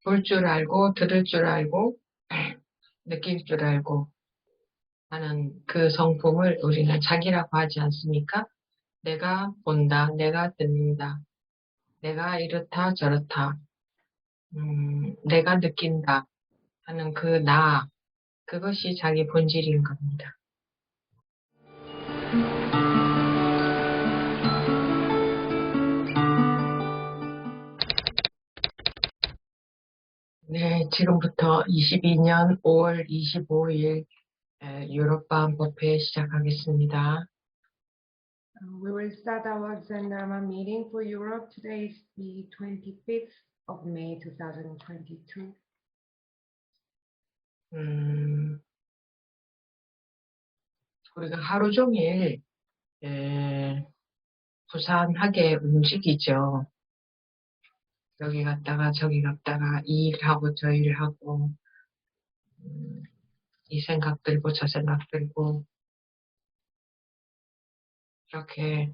볼 줄 알고, 들을 줄 알고, 느낄 줄 알고 하는 그 성품을 우리는 자기라고 하지 않습니까? 내가 본다, 내가 듣는다, 내가 이렇다 저렇다, 내가 느낀다 하는 그 나, 그것이 자기 본질인 겁니다. 네, 지금부터 22년 5월 25일 유럽밤 법회 시작하겠습니다. We will start our Zenderma meeting for Europe. Today is the 25th of May 2022. 우리가 하루 종일 부산하게 움직이죠. 여기 갔다가 저기 갔다가 이 일하고 저 일하고 이 생각 들고 저 생각 들고 이렇게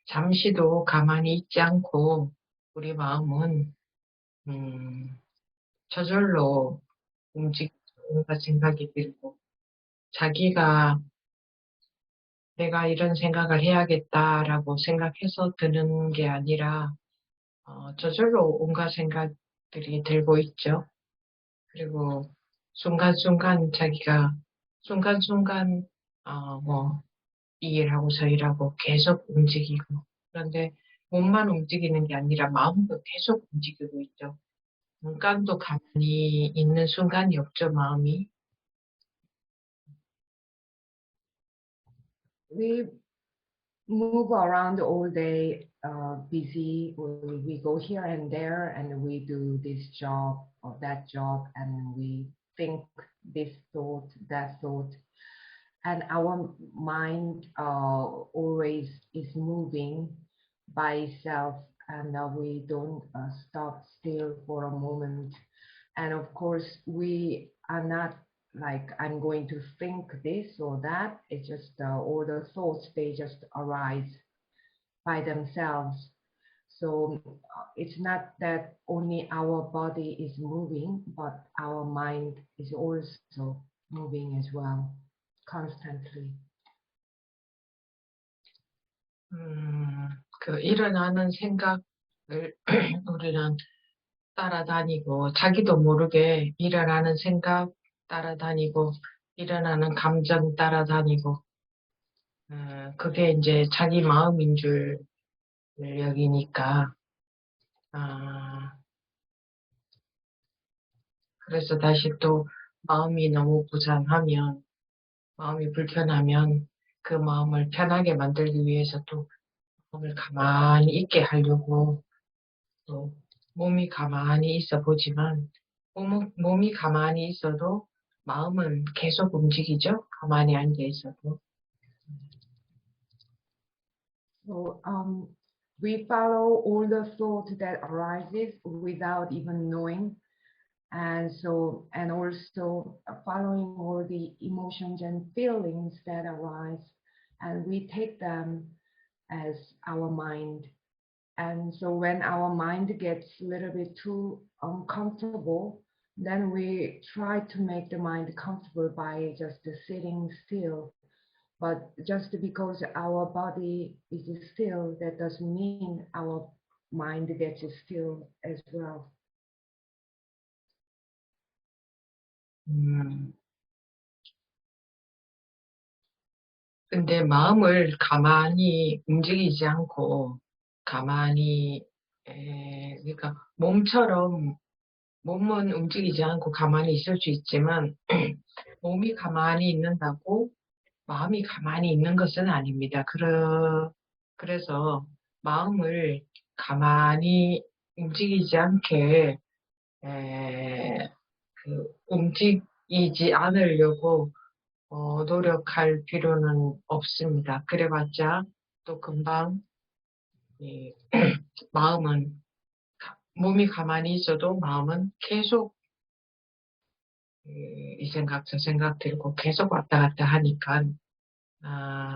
잠시도 가만히 있지 않고 우리 마음은 저절로 움직이는 생각이 들고 자기가 내가 이런 생각을 해야겠다라고 생각해서 드는 게 아니라 저절로 온갖 생각들이 들고 있죠. 그리고 순간순간 자기가 순간순간 이 일하고 저 일하고 계속 움직이고 그런데 몸만 움직이는 게 아니라 마음도 계속 움직이고 있죠. 눈감도 가만히 있는 순간이 없죠, 마음이. We move around all day, busy. We go here and there, and we do this job or that job, and we think this thought, that thought, and our mind always is moving by itself, and we don't stop still for a moment. And of course, we are not like I'm going to think this or that. It's just all the thoughts, they just arise by themselves. So it's not that only our body is moving, but our mind is also moving as well, constantly. 그 일어나는 생각을 우리는 따라다니고 자기도 모르게 일어나는 생각 따라다니고 일어나는 감정 따라다니고 그게 이제 자기 마음인 줄 여기니까 그래서 다시 또 마음이 너무 부산하면 마음이 불편하면 그 마음을 편하게 만들기 위해서 또 마음을 가만히 있게 하려고 또 몸이 가만히 있어 보지만 몸이 가만히 있어도 마음은 계속 움직이죠. 가만히 앉아 있어도. So we follow all the thought that arises without even knowing, and also following all the emotions and feelings that arise, and we take them as our mind. And so when our mind gets a little bit too uncomfortable, then we try to make the mind comfortable by just sitting still. But just because our body is still, that doesn't mean our mind gets still as well. 근데 마음을 가만히 움직이지 않고 가만히 그러니까 몸처럼 몸은 움직이지 않고 가만히 있을 수 있지만 몸이 가만히 있는다고 마음이 가만히 있는 것은 아닙니다. 그래서 마음을 가만히 움직이지 않게 움직이지 않으려고 노력할 필요는 없습니다. 그래봤자 또 금방 마음은 몸이 가만히 있어도 마음은 계속 이 생각 저 생각 들고 계속 왔다 갔다 하니까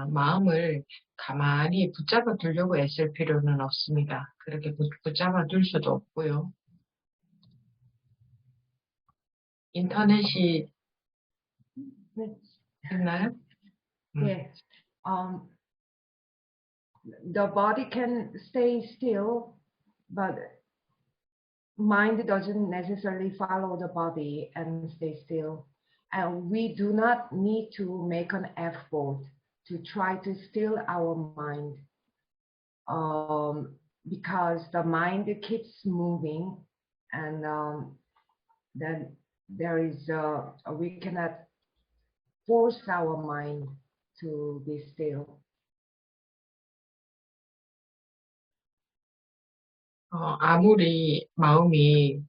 마음을 가만히 붙잡아 두려고 애쓸 필요는 없습니다. 그렇게 붙잡아 둘 수도 없고요. 인터넷이 있나요? Yeah. The body can stay still, but mind doesn't necessarily follow the body and stay still. And we do not need to make an effort to try to still our mind, because the mind keeps moving, and then there is we cannot force our mind to be still. 아무리 마음이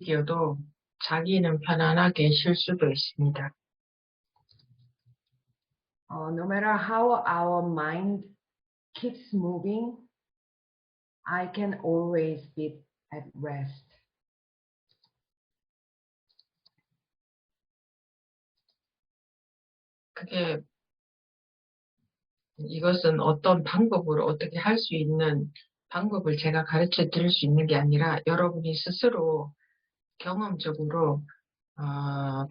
뛰어도 자기는 편안하게 쉴 수도 있습니다. No matter how our mind keeps moving, I can always be at rest. 이것은 어떤 방법으로 어떻게 할 수 있는 방법을 제가 가르쳐 드릴 수 있는 게 아니라 여러분이 스스로 경험적으로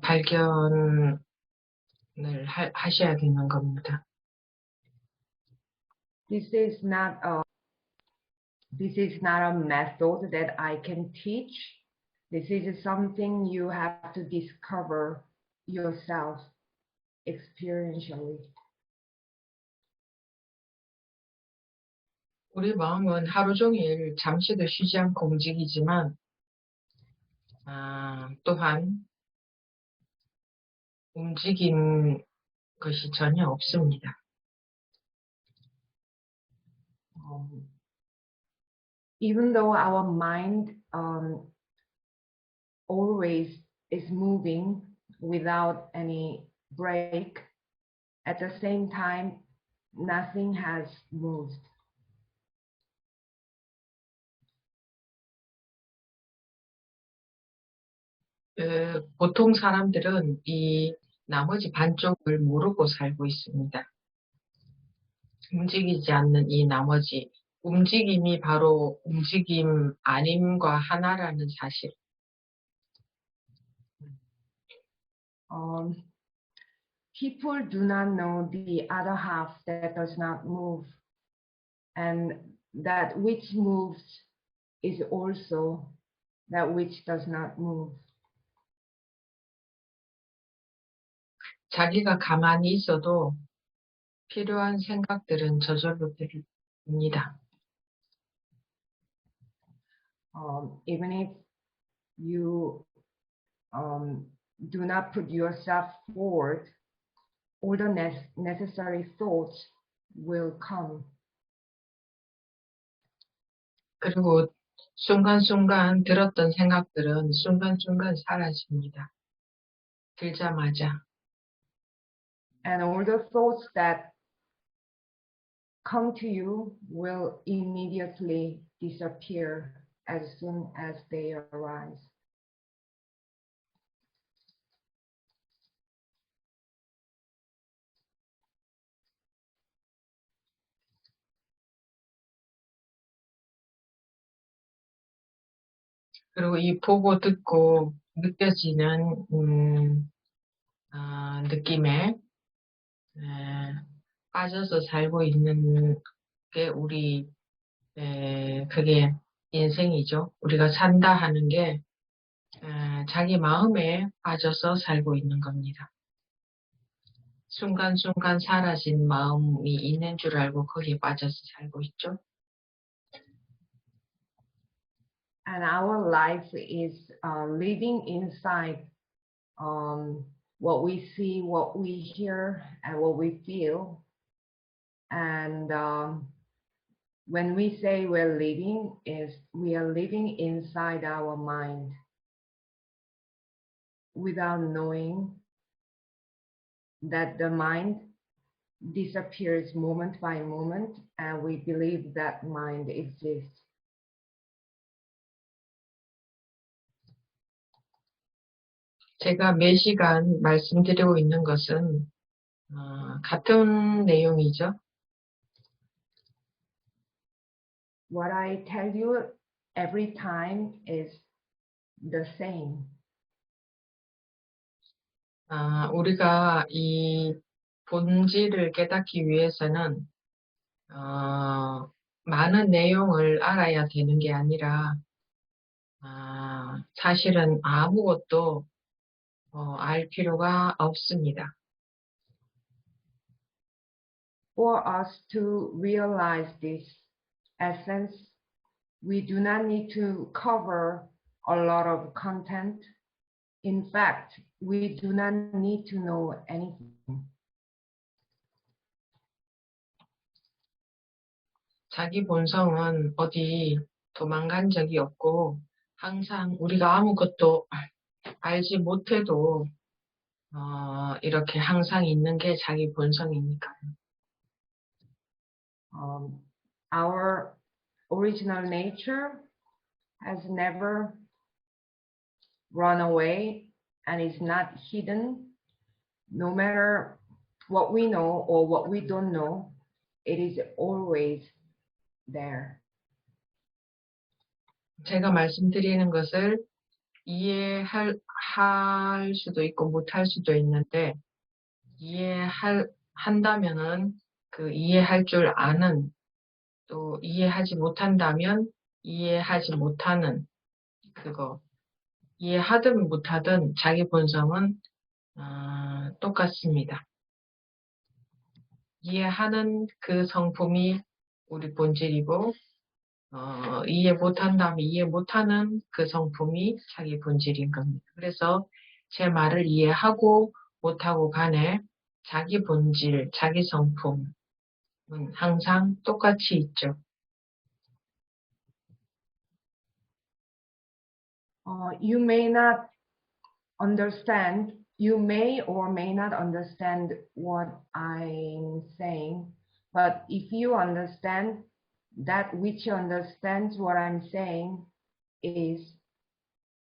발견을 하셔야 되는 겁니다. This is not a method that I can teach. This is something you have to discover yourself experientially. 우리 마음은 하루 종일 잠시도 쉬지 않고 움직이지만 또한 움직인 것이 전혀 없습니다. Even though our mind always is moving without any break, at the same time, nothing has moved. 보통 사람들은 이 나머지 반쪽을 모르고 살고 있습니다. 움직이지 않는 이 나머지, 움직임이 바로 움직임 아님과 하나라는 사실. People do not know the other half that does not move, and that which moves is also that which does not move. 자기가 가만히 있어도 필요한 생각들은 저절로 들립니다. Even if you do not put yourself forward, all the necessary thoughts will come. 그리고 순간순간 들었던 생각들은 순간순간 사라집니다. 들자마자. And all the thoughts that come to you will immediately disappear as soon as they arise. 그리고 이 보고 듣고 느껴지는 느낌에 빠져서 살고 있는 게 그게 인생이죠. 우리가 산다 하는 게 자기 마음에 빠져서 살고 있는 겁니다. 순간순간 사라진 마음이 있는 줄 알고 거기에 빠져서 살고 있죠. And our life is living inside what we see, what we hear, and what we feel. And when we say we're living, we are living inside our mind without knowing that the mind disappears moment by moment, and we believe that mind exists. 제가 매 시간 말씀드리고 있는 것은 같은 내용이죠. What I tell you every time is the same. 우리가 이 본질을 깨닫기 위해서는 많은 내용을 알아야 되는 게 아니라 사실은 아무것도 알 필요가 없습니다. For us to realize this essence, we do not need to cover a lot of content. In fact, we do not need to know anything. 자기 본성은 어디 도망간 적이 없고 항상 우리가 아무것도 알지 못해도 이렇게 항상 있는 게 자기 본성이니까요. Our original nature has never run away and is not hidden. No matter what we know or what we don't know, it is always there. 제가 말씀드리는 것을 할 수도 있고 못할 수도 있는데 한다면은 그 이해할 줄 아는, 또 이해하지 못한다면 이해하지 못하는 그거, 이해하든 못하든 자기 본성은 똑같습니다. 이해하는 그 성품이 우리 본질이고 이해 못한다면 이해 못하는 그 성품이 자기 본질인 겁니다. 그래서 제 말을 이해하고 못하고 간에 자기 본질, 자기 성품은 항상 똑같이 있죠. You may not understand, you may or may not understand what I'm saying, but if you understand, that which understands what I'm saying is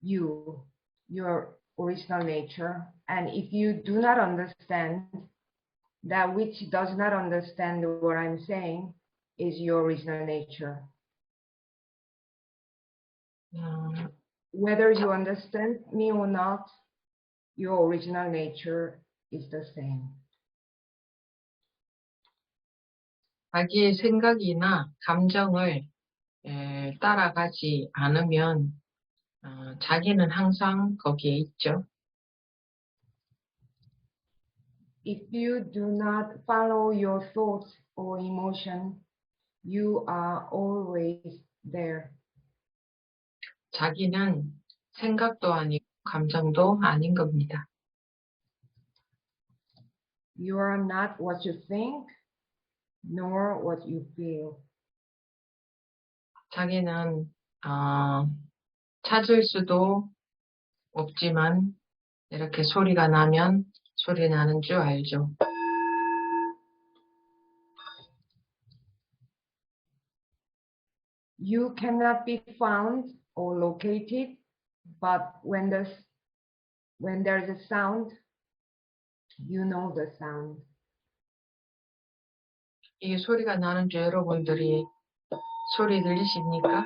you, your original nature. And if you do not understand, that which does not understand what I'm saying is your original nature. Whether you understand me or not, your original nature is the same. 자기의 생각이나 감정을 따라가지 않으면 자기는 항상 거기에 있죠. If you do not follow your thoughts or emotion, you are always there. 자기는 생각도 아니고 감정도 아닌 겁니다. You are not what you think, nor what you feel. 자기는 찾을 수도 없지만 이렇게 소리가 나면 소리 나는 줄 알죠. You cannot be found or located, but when there's a sound, you know the sound. 이 소리가 나는 줄 여러분들이 소리 들리십니까?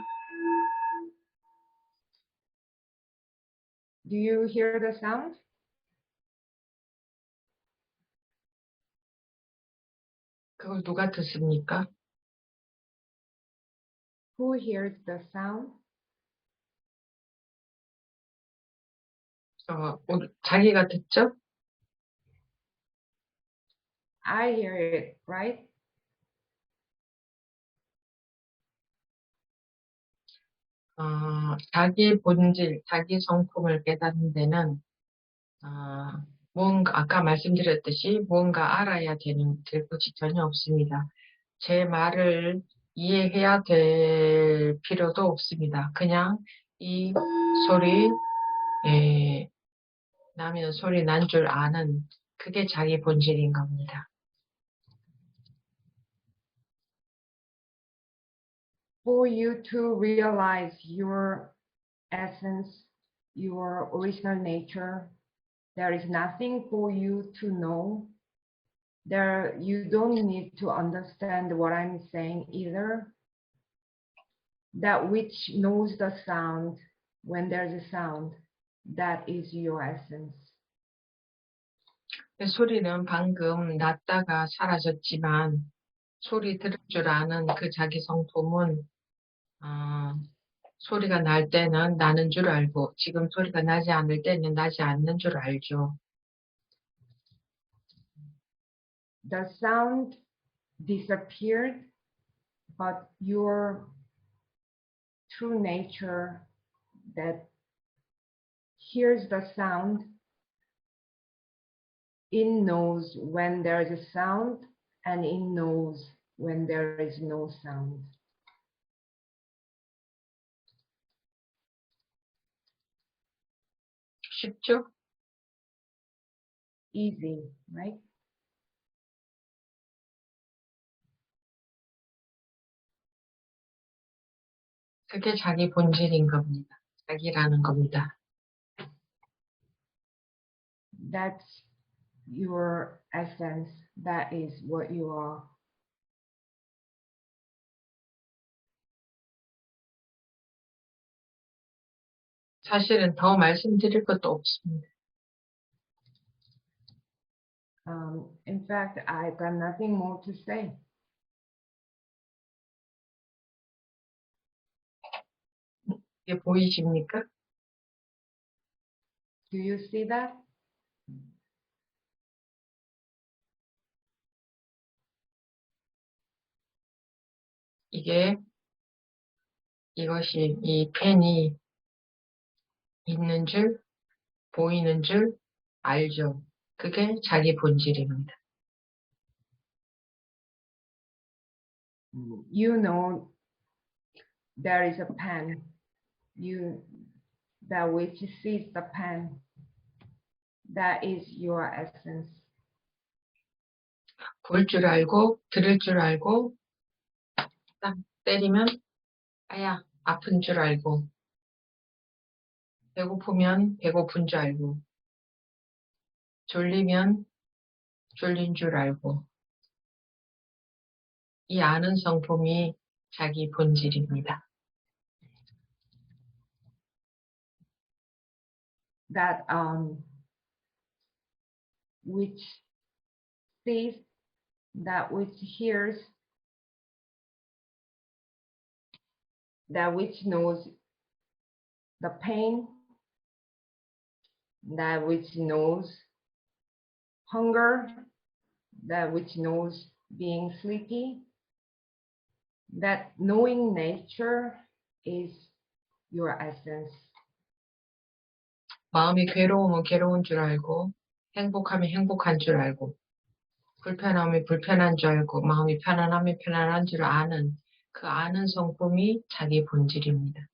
Do you hear the sound? 그걸 누가 듣습니까? Who hears the sound? 자기가 듣죠? I hear it, right? 자기 본질, 자기 성품을 깨닫는 데는 뭔가 아까 말씀드렸듯이 뭔가 알아야 될 것이 전혀 없습니다. 제 말을 이해해야 될 필요도 없습니다. 그냥 이 소리 나면 소리 난 줄 아는 그게 자기 본질인 겁니다. For you to realize your essence, your original nature, there is nothing for you to know. You don't need to understand what I'm saying either. That which knows the sound, when there's a sound, that is your essence. 그 소리는 방금 났다가 사라졌지만 소리 들을 줄 아는 그 자기 성품은 소리가 날 때는 나는 줄 알고 지금 소리가 나지 않을 때는 나지 않는 줄 알죠. The sound disappeared, but your true nature that hears the sound, it knows when there is a sound and it knows when there is no sound. 쉽죠? Easy, right? 그게 자기 본질인 겁니다. 자기라는 겁니다. That's your essence. That is what you are. 사실은 더 말씀드릴 것도 없습니다. In fact, I've got nothing more to say. 이게 보이십니까? Do you see that? 이것이 이 펜이 있는 줄, 보이는 줄 알죠. 그게 자기 본질입니다. You know there is a pen. That which sees the pen. That is your essence. 볼 줄 알고, 들을 줄 알고, 딱 때리면 아야 아픈 줄 알고, 배고프면 배고픈 줄 알고, 졸리면 졸린 줄 알고, 이 아는 성품이 자기 본질입니다. That which sees, that which hears, that which knows the pain, that which knows hunger, that which knows being sleepy. That knowing nature is your essence. 마음이 괴로우면 괴로운 줄 알고, 행복하면 행복한 줄 알고, 불편하면 불편한 줄 알고, 마음이 편안하면 편안한 줄 아는 그 아는 성품이 자기 본질입니다.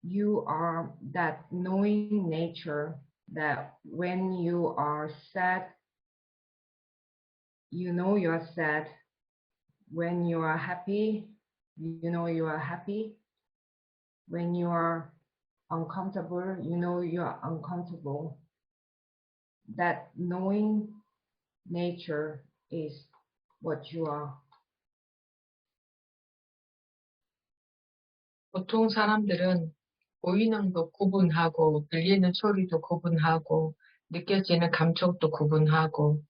You are that knowing nature that when you are sad, you know you are sad. When you are happy, you know you are happy. When you are uncomfortable, you know you are uncomfortable. That knowing nature is what you are. 보통 사람들은 보이는 거 구분하고, 들리는 소리도 구분하고, 느껴지는 감촉도 구분하고,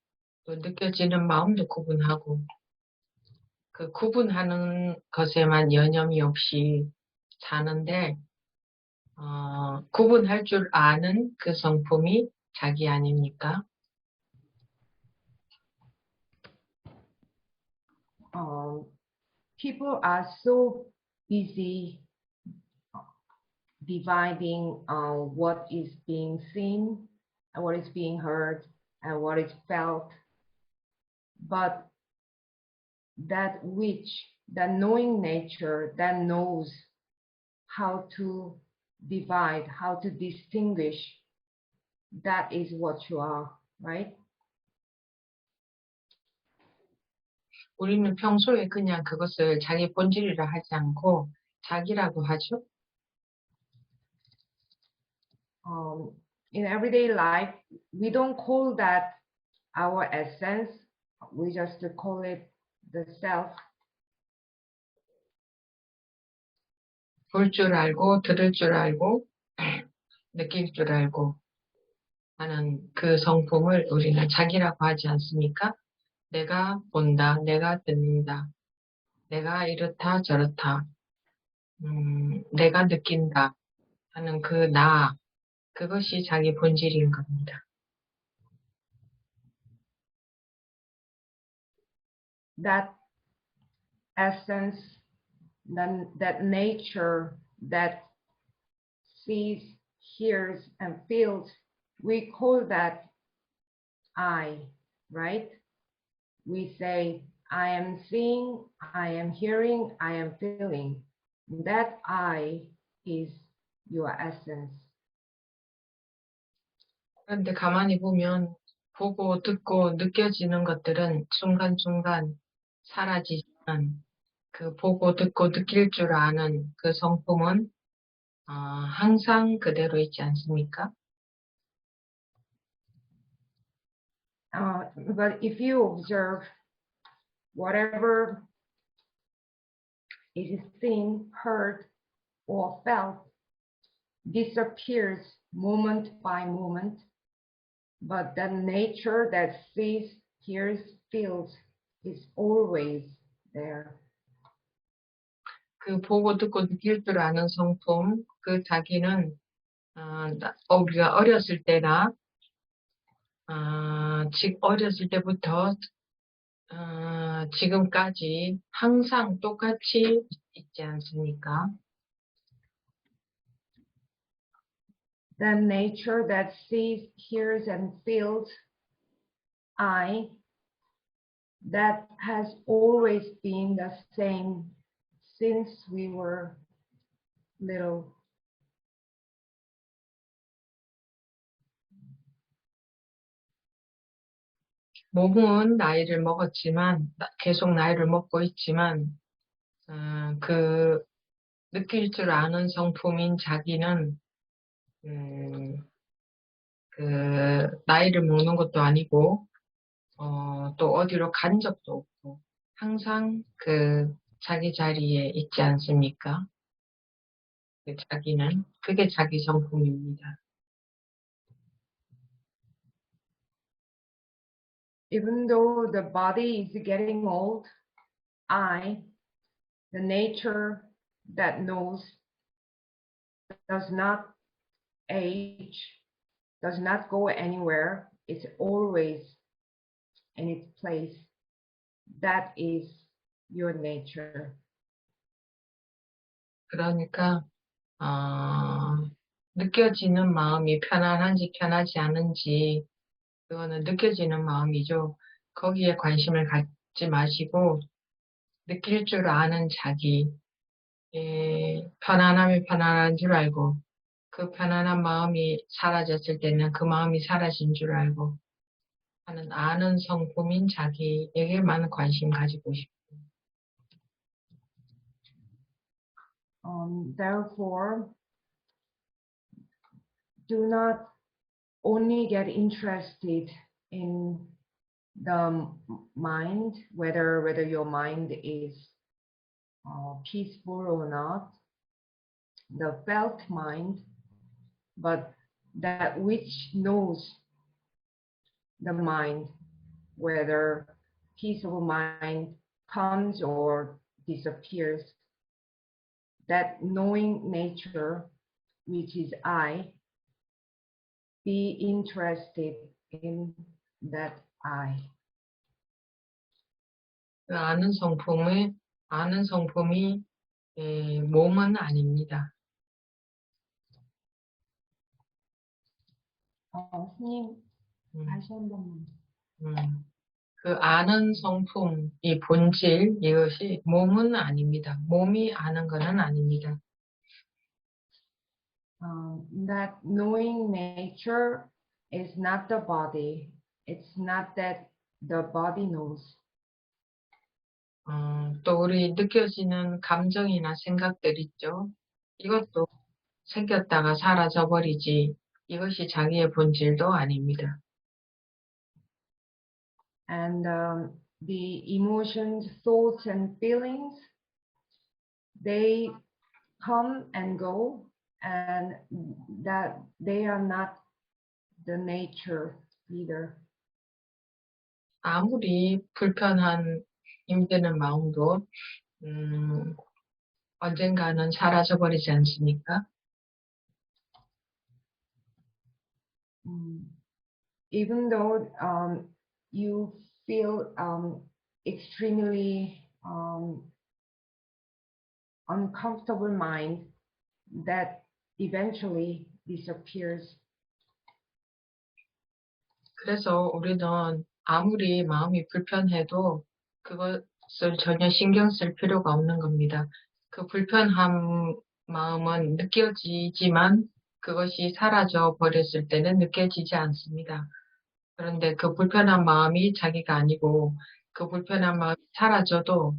또 느껴지는 마음도 구분하고, 그 구분하는 것에만 여념이 없이 사는데, 구분할 줄 아는 그 성품이 자기 아닙니까? People are so busy dividing what is being seen and what is being heard and what is felt, but that knowing nature that knows how to divide, how to distinguish, that is what you are, right? 우리는 평소에 그냥 그것을 자기 본질이라 하지 않고 자기라고 하죠. In everyday life, we don't call that our essence. We just call it the self. 볼 줄 알고, 들을 줄 알고, 느낄 줄 알고, 하는 그 성품을 우리는 자기라고 하지 않습니까? 내가 본다, 내가 듣는다, 내가 이렇다 저렇다, 내가 느낀다 하는 그 나, 그것이 자기 본질인 겁니다. That essence, that nature that sees, hears, and feels, we call that I, right? We say, I am seeing, I am hearing, I am feeling. That I is your essence. 그런데 가만히 보면 보고 듣고 느껴지는 것들은 순간순간 사라지지만 그 보고 듣고 느낄 줄 아는 그 성품은 항상 그대로 있지 않습니까? But if you observe whatever is seen, heard, or felt disappears moment by moment, but the nature that sees, hears, feels is always there. 그 보고 듣고 느낄 줄 아는 성품, 그 자기는 우리가 어렸을 때나 어렸을 때부터 지금까지 항상 똑같이 있지 않습니까? The nature that sees, hears, and feels, I, that has always been the same since we were little. 몸은 나이를 먹었지만, 계속 나이를 먹고 있지만, 그 느낄 줄 아는 성품인 자기는, 그 나이를 먹는 것도 아니고, 또 어디로 간 적도 없고, 항상 그 자기 자리에 있지 않습니까? 그 자기는, 그게 자기 성품입니다. Even though the body is getting old, I, the nature that knows, does not age, does not go anywhere. It's always in its place. That is your nature. 그러니까, 느껴지는 마음이 편안한지 편하지 않은지, 그거는 느껴지는 마음이죠. 거기에 관심을 갖지 마시고, 느낄 줄 아는 자기, 편안하면 편안한 줄 알고, 그 편안한 마음이 사라졌을 때는 그 마음이 사라진 줄 알고, 하는 아는 성품인 자기에게만 관심 가지고 싶어요. Therefore, do not only get interested in the mind, whether your mind is peaceful or not, the felt mind, but that which knows the mind, whether peace of mind comes or disappears. That knowing nature, which is I, be interested in that I. 그 아는 성품이 몸은 아닙니다. 스님, 다시 한 번만. 그 아는 성품, 이 본질, 이것이 몸은 아닙니다. 몸이 아는 것은 아닙니다. That knowing nature is not the body. It's not that the body knows. 또 우리 느껴지는 감정이나 생각들 있죠. 이것도 생겼다가 사라져 버리지. 이것이 자기의 본질도 아닙니다. And the emotions, thoughts, and feelings, they come and go, and that they are not the nature either. 아무리 불편한 힘드는 마음도 언젠가는 사라져 버리지 않습니까? Even though you feel extremely uncomfortable mind, that eventually disappears. 그래서 우리는 아무리 마음이 불편해도 그것을 전혀 신경 쓸 필요가 없는 겁니다. 그 불편한 마음은 느껴지지만 그것이 사라져 버렸을 때는 느껴지지 않습니다. 그런데 그 불편한 마음이 자기가 아니고 그 불편한 마음이 사라져도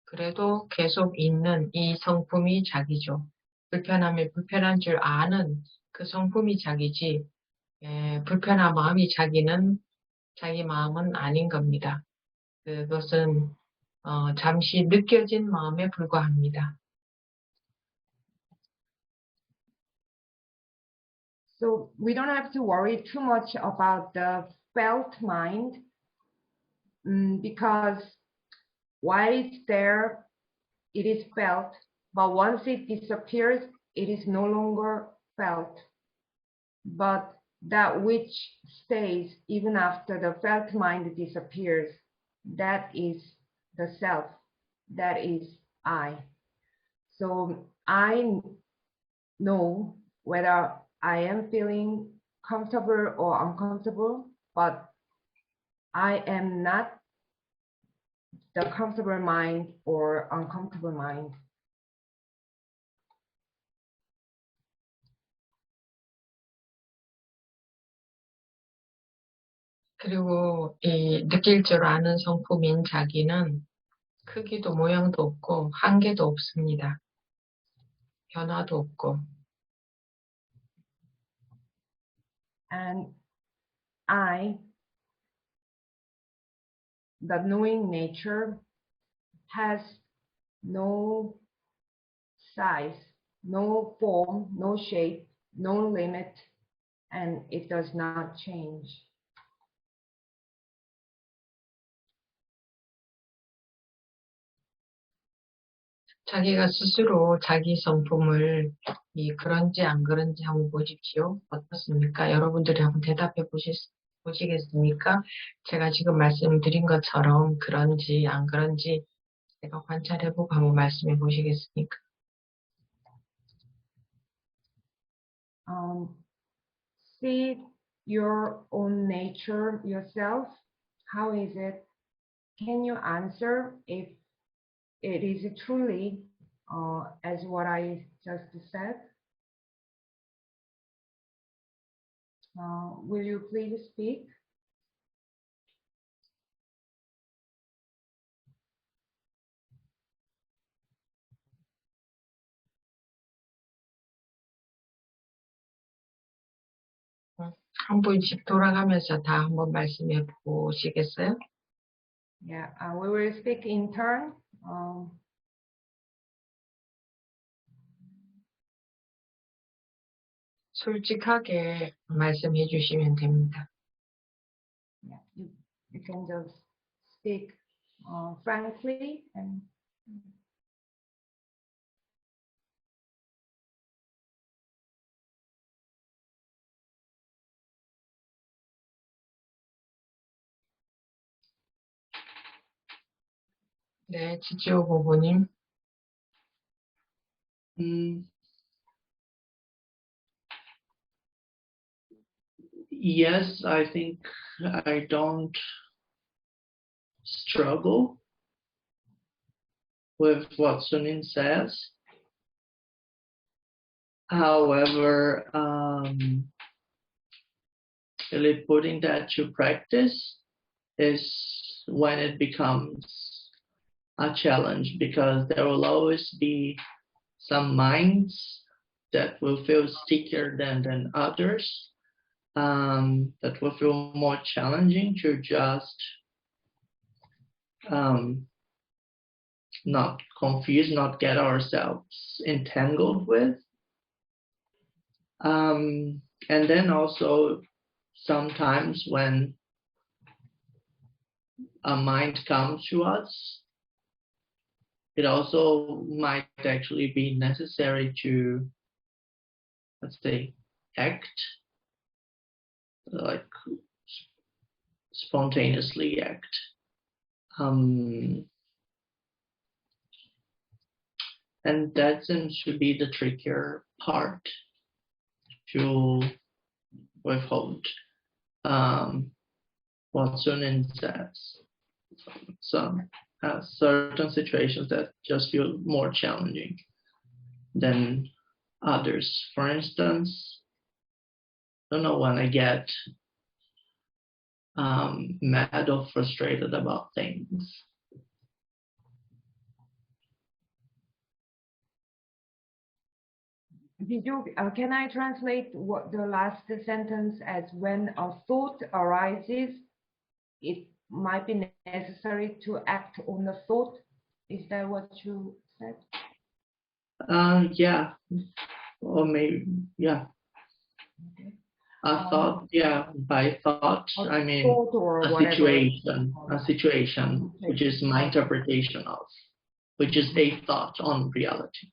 그래도 계속 있는 이 성품이 자기죠. 불편함이 불편한 줄 아는 그 성품이 자기지, 불편한 마음이 자기 마음은 아닌 겁니다. 그것은 잠시 느껴진 마음에 불과합니다. So we don't have to worry too much about the felt mind, because while it's there, it is felt, but once it disappears, it is no longer felt. But that which stays even after the felt mind disappears, that is the self, that is I. So I know whether I am feeling comfortable or uncomfortable, but I am not the comfortable mind or uncomfortable mind. 그리고 이 느낄 줄 아는 성품인 자기는 크기도 모양도 없고 한계도 없습니다. 변화도 없고. And I, the knowing nature, has no size, no form, no shape, no limit, and it does not change. 자기가 스스로 자기 성품을 그런지 안 그런지 한번 보십시오. 어떻습니까? 여러분들이 한번 대답해 보시겠습니까? 제가 지금 말씀드린 것처럼 그런지 안 그런지 제가 관찰해보고 한번 말씀해 보시겠습니까? See your own nature yourself. How is it? Can you answer if it is truly as what I just said? Will you please speak? 한 분씩 돌아가면서 다 한번 말씀해 보시겠어요? Yeah, we will speak in turn. 솔직하게 말씀해 주시면 됩니다. Yeah, you can just speak frankly and. 네, 지지오 부부님. Yes, I think I don't struggle with what Sunin says. However, really putting that to practice is when it becomes a challenge, because there will always be some minds that will feel stickier than others, that will feel more challenging to just not confuse, not get ourselves entangled with. And then also sometimes when a mind comes to us, it also might actually be necessary to, let's say, act, like spontaneously act. And that seems to be the trickier part to withhold. What Sunin says. Some certain situations that just feel more challenging than others. For instance, I don't know, when I get mad or frustrated about things. Can I translate what the last sentence as when a thought arises, it might be necessary to act on the thought? Is that what you said? Yeah, or maybe, yeah. Okay. A thought, yeah, by thought, I mean thought or a whatever. situation, which is my interpretation of, which is a thought on reality.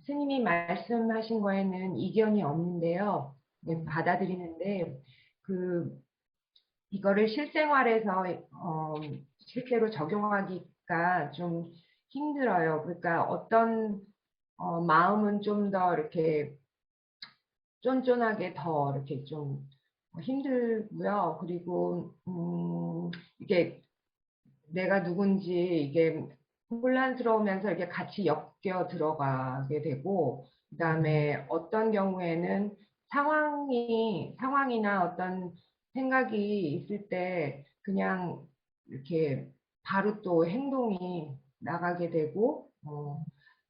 스님이 말씀하신 거에는 이견이 없는데요. 받아들이는데 이거를 실생활에서 실제로 적용하기가 좀 힘들어요. 그러니까 어떤 마음은 좀 더 이렇게 쫀쫀하게 더 이렇게 좀 힘들고요. 그리고 이게 내가 누군지 이게 혼란스러우면서 이렇게 같이 엮여 들어가게 되고, 그다음에 어떤 경우에는 상황이나 어떤 생각이 있을 때 그냥 이렇게 바로 또 행동이 나가게 되고,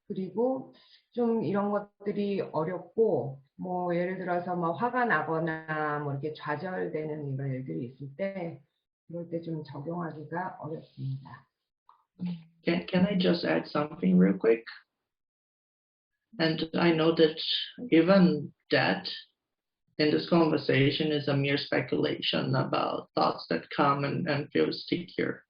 그리고 좀 이런 것들이 어렵고, 뭐 예를 들어서 뭐 화가 나거나 뭐 이렇게 좌절되는 이런 일들이 있을 때 그럴 때 좀 적용하기가 어렵습니다. Can I just add something real quick? And I know that even that in this conversation is a mere speculation about thoughts that come and feel stickier.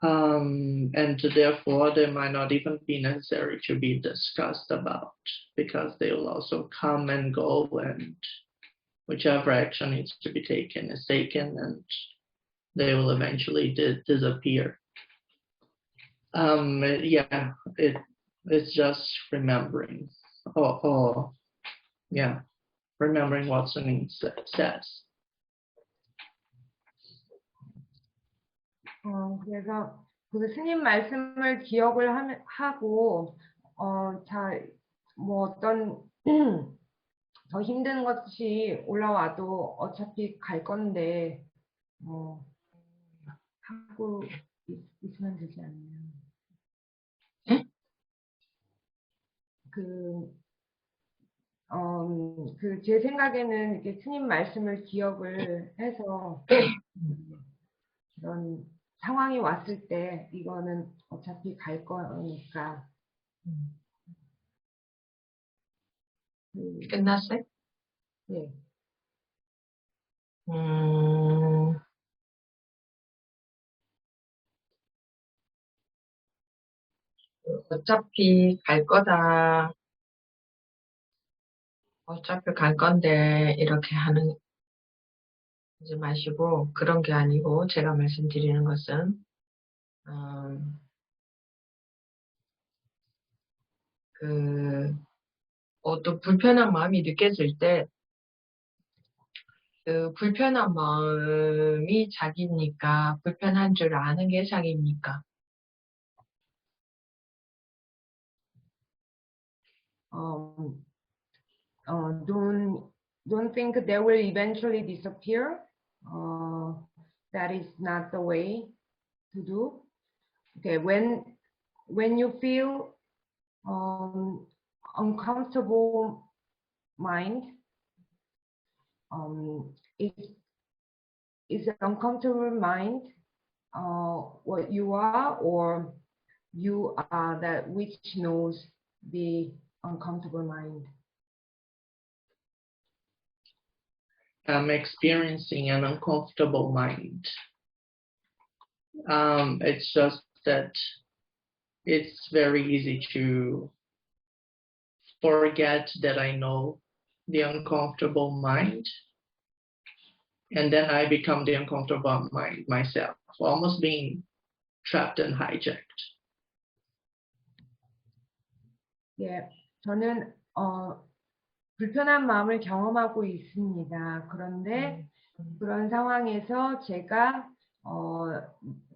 And therefore they might not even be necessary to be discussed about, because they will also come and go, and whichever action needs to be taken is taken, and they will eventually disappear. Yeah, it's just remembering, yeah, remembering what Suning says. 그래서 그 스님 말씀을 기억을 하고 뭐 어떤 더 힘든 것이 올라와도 어차피 갈 건데 하고 있으면 되지 않나요? 제 생각에는 이렇게 스님 말씀을 기억을 해서 그런 상황이 왔을 때 이거는 어차피 갈 거니까. 끝났어요? 네. 어차피 갈 거다. 어차피 갈 건데 이렇게 하는 하지 마시고, 그런 게 아니고, 제가 말씀드리는 것은 또 불편한 마음이 느껴질 때 그 불편한 마음이 자기니까 불편한 줄 아는 게 자기입니까? Don't think they will eventually disappear. That is not the way to do. Okay, when you feel uncomfortable mind, is an uncomfortable mind what you are, or you are that which knows the uncomfortable mind? I'm experiencing an uncomfortable mind. It's just that it's very easy to forget that I know the uncomfortable mind, and then I become the uncomfortable mind myself, almost being trapped and hijacked. 예, 저는 불편한 마음을 경험하고 있습니다. 그런데 그런 상황에서 제가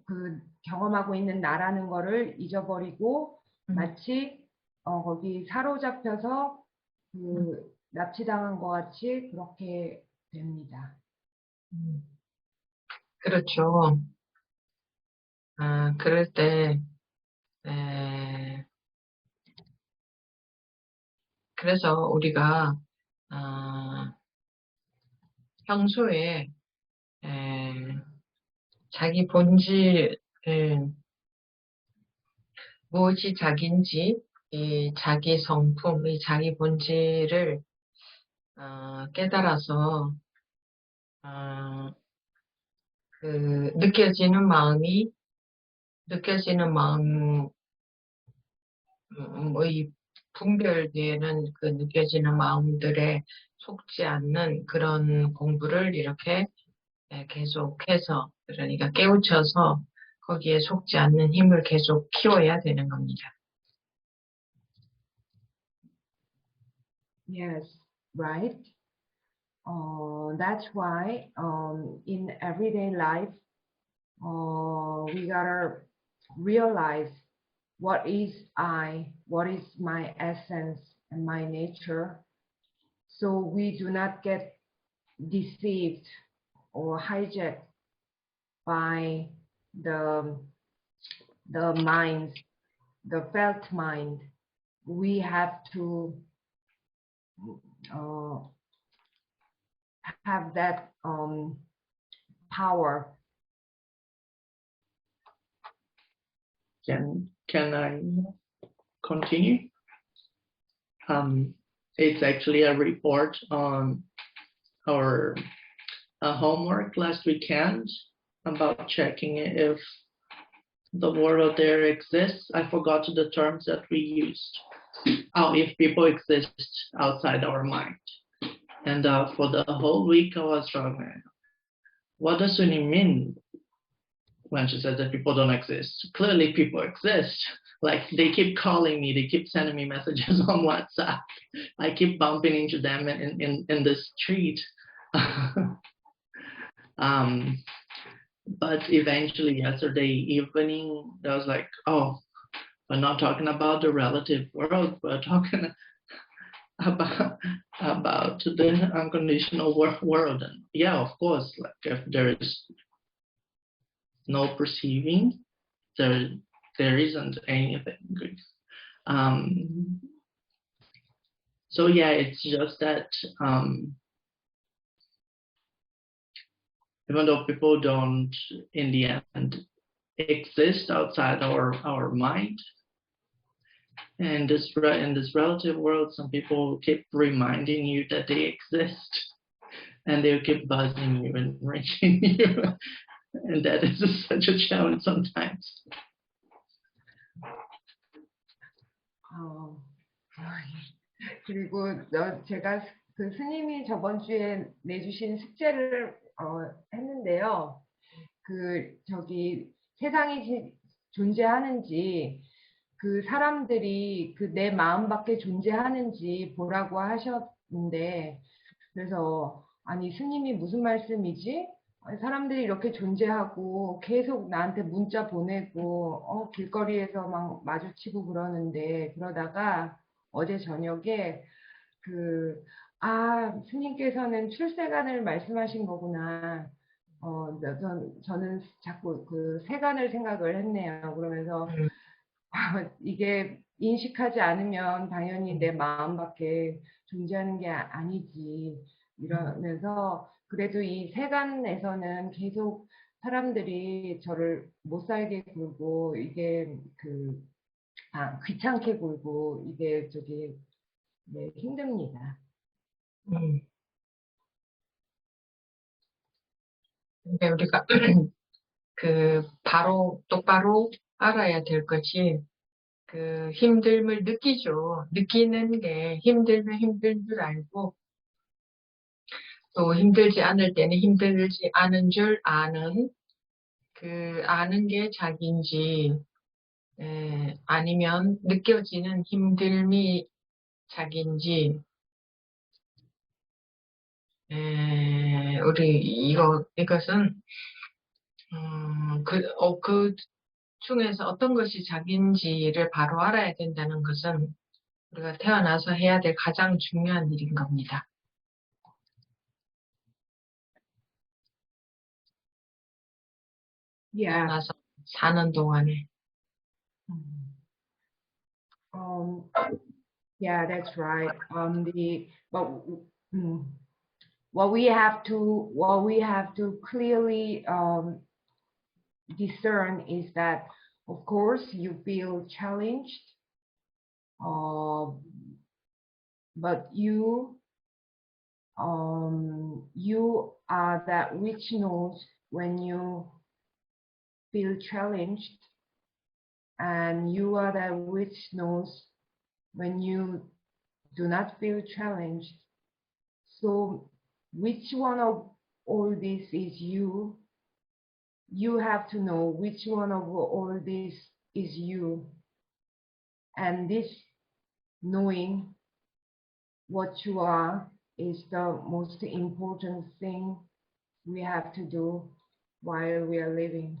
그 경험하고 있는 나라는 거를 잊어버리고 마치 거기 사로잡혀서 그 납치당한 것 같이 그렇게 됩니다. 그렇죠. 그럴 때, 그래서 우리가, 평소에, 자기 본질을, 무엇이 자기인지, 이 자기 성품, 이 자기 본질을, 깨달아서, 그, 느껴지는 마음의 분별되는 그 느껴지는 마음들에 속지 않는 그런 공부를 이렇게 계속해서, 그러니까 깨우쳐서 거기에 속지 않는 힘을 계속 키워야 되는 겁니다. Yes, right. That's why in everyday life we gotta realize what is I, what is my essence and my nature, so we do not get deceived or hijacked by the mind, the felt mind. We have to have that power. Can I continue? It's actually a report on our homework last weekend about checking if the world out there exists. I forgot the terms that we used. If people exist outside our mind. And for the whole week I was struggling. What does Suni mean when she said that people don't exist? Clearly people exist. Like they keep calling me, they keep sending me messages on WhatsApp. I keep bumping into them in the street. But eventually yesterday evening, I was like, oh, we're not talking about the relative world, we're talking about the unconditional world. And yeah, of course, like if there is no perceiving, there isn't anything good. So yeah, it's just that even though people don't in the end exist outside our mind, in this relative world, some people keep reminding you that they exist, and they'll keep buzzing you and ringing you, and that is such a challenge sometimes. 그리고 제가 그 스님이 저번 주에 내주신 숙제를 했는데요. 그 저기 세상이 존재하는지, 그 사람들이 그 내 마음 밖에 존재하는지 보라고 하셨는데, 그래서 아니 스님이 무슨 말씀이지? 사람들이 이렇게 존재하고 계속 나한테 문자 보내고 길거리에서 막 마주치고 그러다가 어제 저녁에 스님께서는 출세관을 말씀하신 거구나. 저는 자꾸 그 세간을 생각을 했네요. 그러면서 이게 인식하지 않으면 당연히 내 마음밖에 존재하는 게 아니지. 이러면서 그래도 이 세간에서는 계속 사람들이 저를 못 살게 굴고, 이게 귀찮게 굴고 이게 네, 힘듭니다. 근데 우리가 똑바로 알아야 될 것이 힘듦을 느끼죠. 느끼는 게 힘들면 힘든 줄 알고 또 힘들지 않을 때는 힘들지 않은 줄 아는 아는 게 자기인지 아니면 느껴지는 힘듦이 자기인지 우리 이것은 그 중에서 어떤 것이 자기인지를 바로 알아야 된다는 것은 우리가 태어나서 해야 될 가장 중요한 일인 겁니다. 태어나서 사는 동안에. Yeah, that's right. What we have to clearly discern is that, of course, you feel challenged, but you are that which knows when you feel challenged, and you are that which knows when you do not feel challenged. So which one of all this is you? You have to know which one of all this is you. And this knowing what you are is the most important thing we have to do while we are living.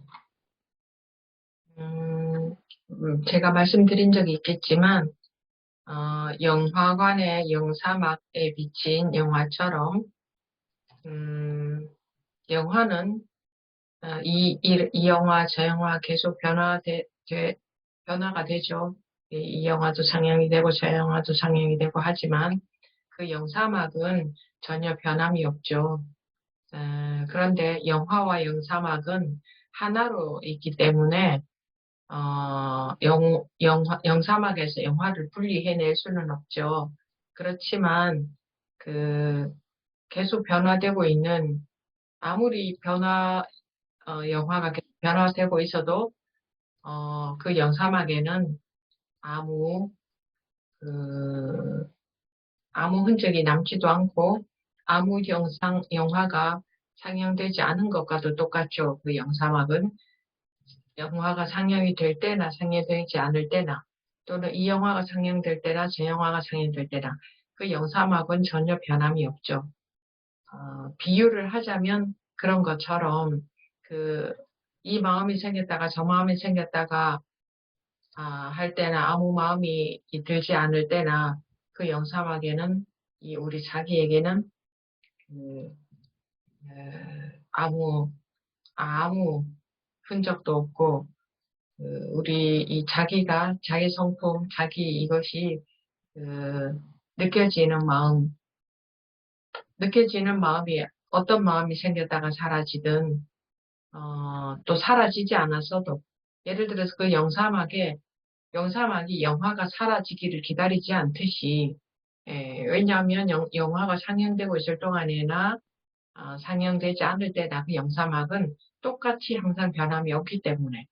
제가 말씀드린 적이 있겠지만 영화관의 영사막에 비친 영화처럼 영화는 이 영화 저 영화 계속 변화가 되죠. 이 영화도 상영이 되고 저 영화도 상영이 되고 하지만 그 영사막은 전혀 변함이 없죠. 그런데 영화와 영사막은 하나로 있기 때문에 영사막에서 영화를 분리해낼 수는 없죠. 그렇지만 계속 변화되고 있는 아무리 영화가 계속 변화되고 있어도 그 영사막에는 아무 흔적이 남지도 않고 아무 영화가 상영되지 않은 것과도 똑같죠. 그 영사막은 영화가 상영이 될 때나 상영되지 않을 때나 또는 이 영화가 상영될 때나 저 영화가 상영될 때나 그 영사막은 전혀 변함이 없죠. 비유를 하자면 그런 것처럼 이 마음이 생겼다가 저 마음이 생겼다가 할 때나 아무 마음이 들지 않을 때나 그 영사막에는 우리 자기에게는 아무 흔적도 없고 우리 이 자기 성품, 이것이 느껴지는 마음이 어떤 마음이 생겼다가 사라지든 또 사라지지 않았어도 예를 들어서 그 영사막이 영화가 사라지기를 기다리지 않듯이 왜냐하면 영화가 상영되고 있을 동안에나 상영되지 않을 때나 그 영사막은 똑같이 항상 변함이 없기 때문에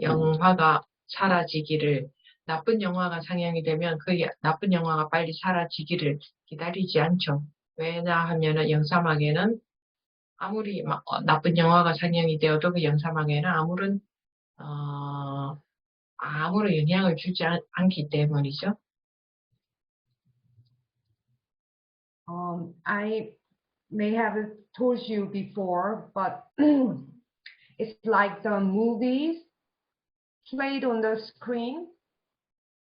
영화가 사라지기를 나쁜 영화가 상영이 되면 그 나쁜 영화가 빨리 사라지기를 기다리지 않죠. 왜냐하면 영사막에는 아무리 나쁜 영화가 상영이 되어도 그 영사막에는 아무런 영향을 주지 않기 때문이죠. I may have told you before, but it's like the movies played on the screen.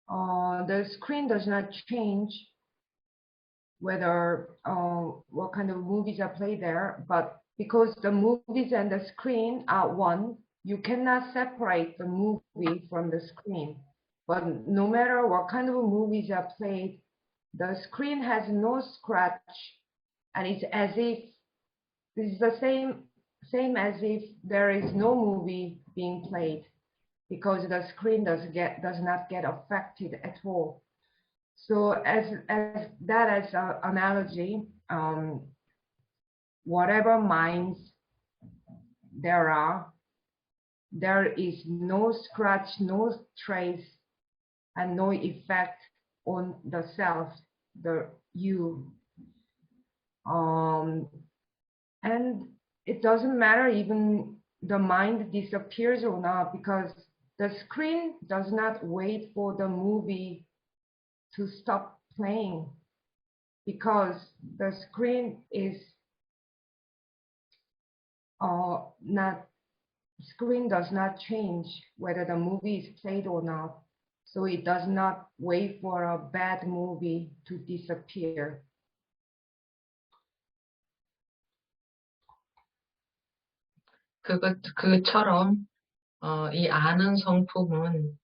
The screen does not change whether what kind of movies are played there, but because the movies and the screen are one, you cannot separate the movie from the screen. But no matter what kind of movies are played, the screen has no scratch, and it's as if this is the same as if there is no movie being played. because the screen does not get affected at all. So as an analogy, whatever minds there are, there is no scratch, no trace, and no effect on the self, the you. And it doesn't matter even the mind disappears or not, because the screen does not wait for the movie to stop playing, because the screen is screen does not change whether the movie is played or not. So it does not wait for a bad movie to disappear. 그것처럼 이 아는 성품은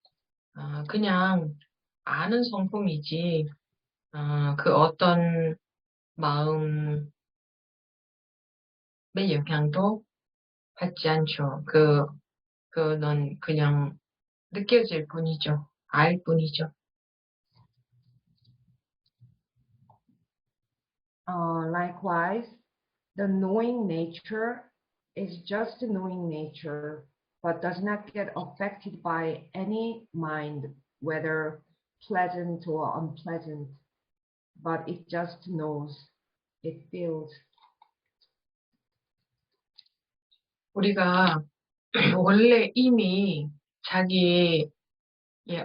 그냥 아는 성품이지 그 어떤 마음의 영향도 받지 않죠. 그는 그냥 느껴질 뿐이죠. 알 뿐이죠. Likewise, the knowing nature is just knowing nature, but does not get affected by any mind, whether pleasant or unpleasant, but it just knows, it feels. 우리가 원래 이미 자기의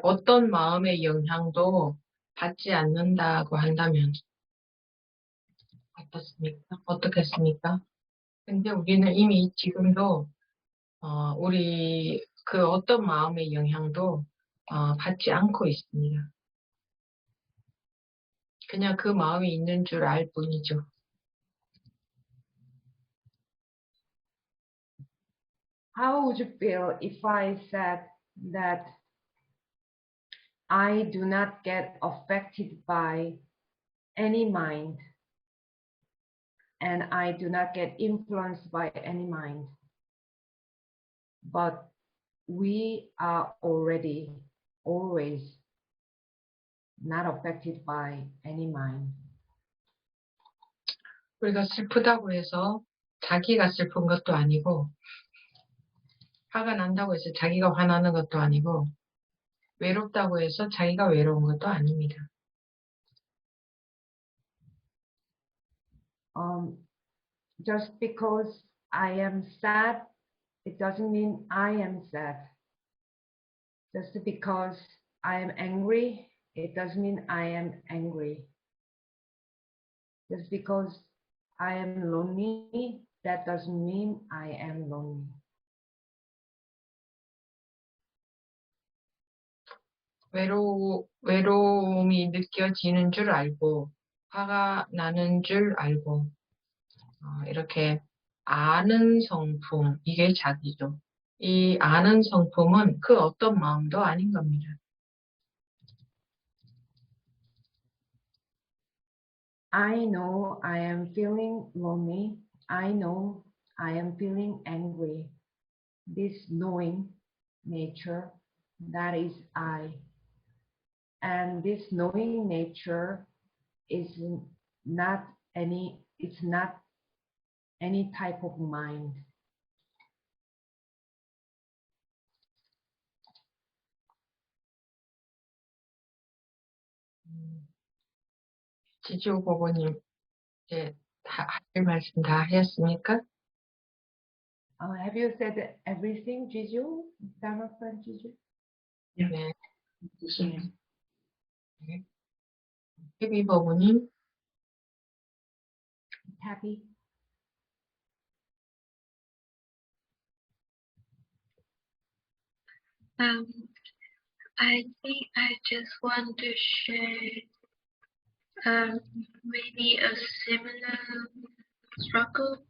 어떤 마음의 영향도 받지 않는다고 한다면 어떻겠습니까? 근데 우리는 이미 지금도 우리 그 어떤 마음의 영향도 받지 않고 있습니다. 그냥 그 마음이 있는 줄 알 뿐이죠. How would you feel if I said that I do not get affected by any mind, and I do not get influenced by any mind, but we are already always not affected by any mind? 우리가 슬프다고 해서 자기가 슬픈 것도 아니고 화가 난다고 해서 자기가 화나는 것도 아니고 외롭다고 해서 자기가 외로운 것도 아닙니다. Just because I am sad, it doesn't mean I am sad. Just because I am angry, it doesn't mean I am angry. Just because I am lonely, that doesn't mean I am lonely. 외로움이 느껴지는 줄 알고 화가 나는 줄 알고 이렇게 아는 성품, 이게 자기죠. 이 아는 성품은 그 어떤 마음도 아닌 겁니다. I know I am feeling lonely. I know I am feeling angry. This knowing nature, that is I. And this knowing nature is not any, it's not any type of mind. 지지우 보고님, 이제 할 말씀 다 하셨습니까? Have you said everything, Jiju? Dharma friend Jiju? 네. 교수님. 해비 보고님, Happy? I think I just want to share maybe a similar struggle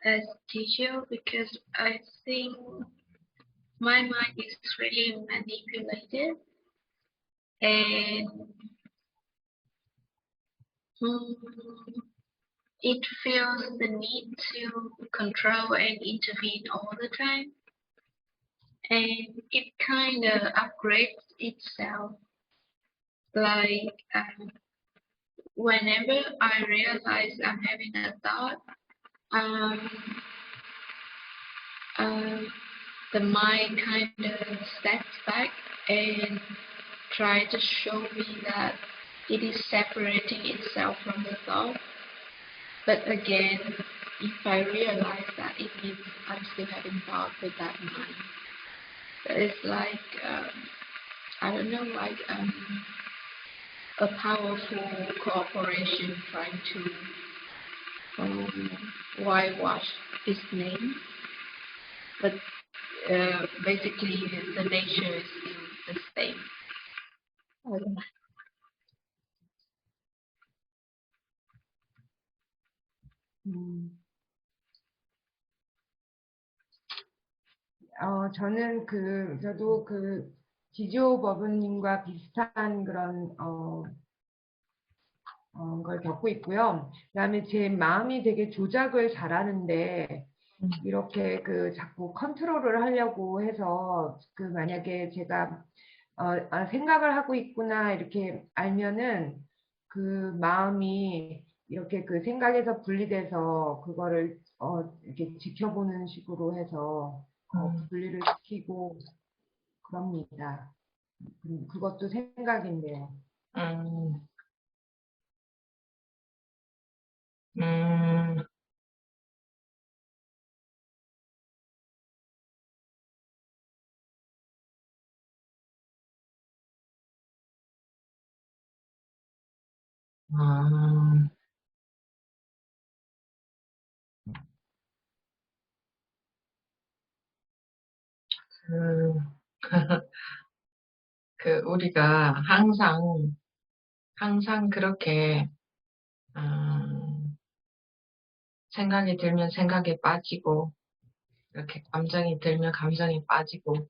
as teacher, because I think my mind is really manipulated, and it feels the need to control and intervene all the time. and it kind of upgrades itself. Like whenever I realize I'm having a thought, um, um, the mind kind of steps back and try to show me that it is separating itself from the thought. But again, if I realize that it means I'm still having thought with that mind, that is like I don't know, like a powerful cooperation trying to whitewash its name, but basically the nature is still the same. I don't know. 저도 지조 버브님과 비슷한 그런 걸 겪고 있고요. 그다음에 제 마음이 되게 조작을 잘하는데 이렇게 자꾸 컨트롤을 하려고 해서 만약에 제가 생각을 하고 있구나 이렇게 알면은 마음이 이렇게 생각에서 분리돼서 그거를 이렇게 지켜보는 식으로 해서 분리를 시키고 그럽니다. 그것도 생각인데요. 우리가 항상 그렇게, 생각이 들면 생각에 빠지고, 이렇게 감정이 들면 감정에 빠지고,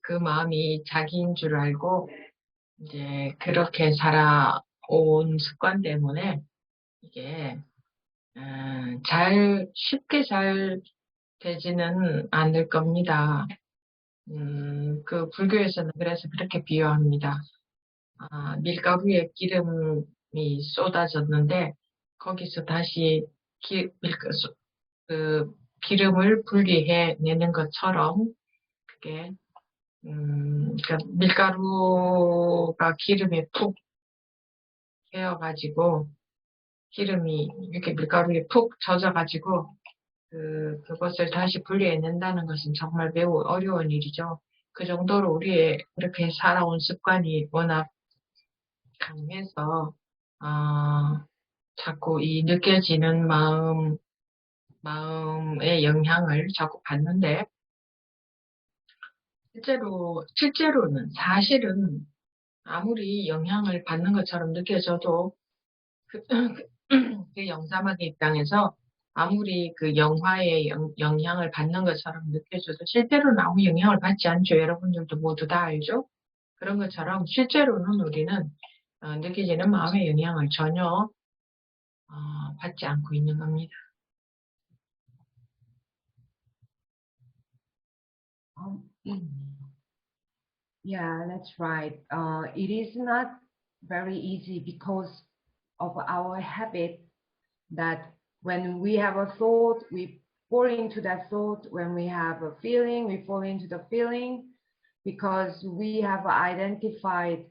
그 마음이 자기인 줄 알고, 이제 그렇게 살아온 습관 때문에, 이게, 쉽게 잘 되지는 않을 겁니다. 불교에서는 그래서 그렇게 비유합니다. 밀가루에 기름이 쏟아졌는데, 거기서 다시 기름을 분리해 내는 것처럼, 그게, 그러니까 밀가루가 기름에 푹 깨어가지고, 기름이 이렇게 밀가루에 푹 젖어가지고, 그것을 다시 분리해낸다는 것은 정말 매우 어려운 일이죠. 그 정도로 우리의 그렇게 살아온 습관이 워낙 강해서, 자꾸 이 느껴지는 마음의 영향을 자꾸 받는데, 사실은 아무리 영향을 받는 것처럼 느껴져도, 그 영사만의 입장에서 아무리 그 영화의 영향을 받는 것처럼 느껴져도 실제로는 아무 영향을 받지 않죠. 여러분들도 모두 다 알죠? 그런 것처럼 실제로는 우리는 느껴지는 마음의 영향을 전혀 받지 않고 있는 겁니다. Yeah, that's right. It is not very easy because of our habit that when we have a thought, we fall into that thought. When we have a feeling, we fall into the feeling because we have identified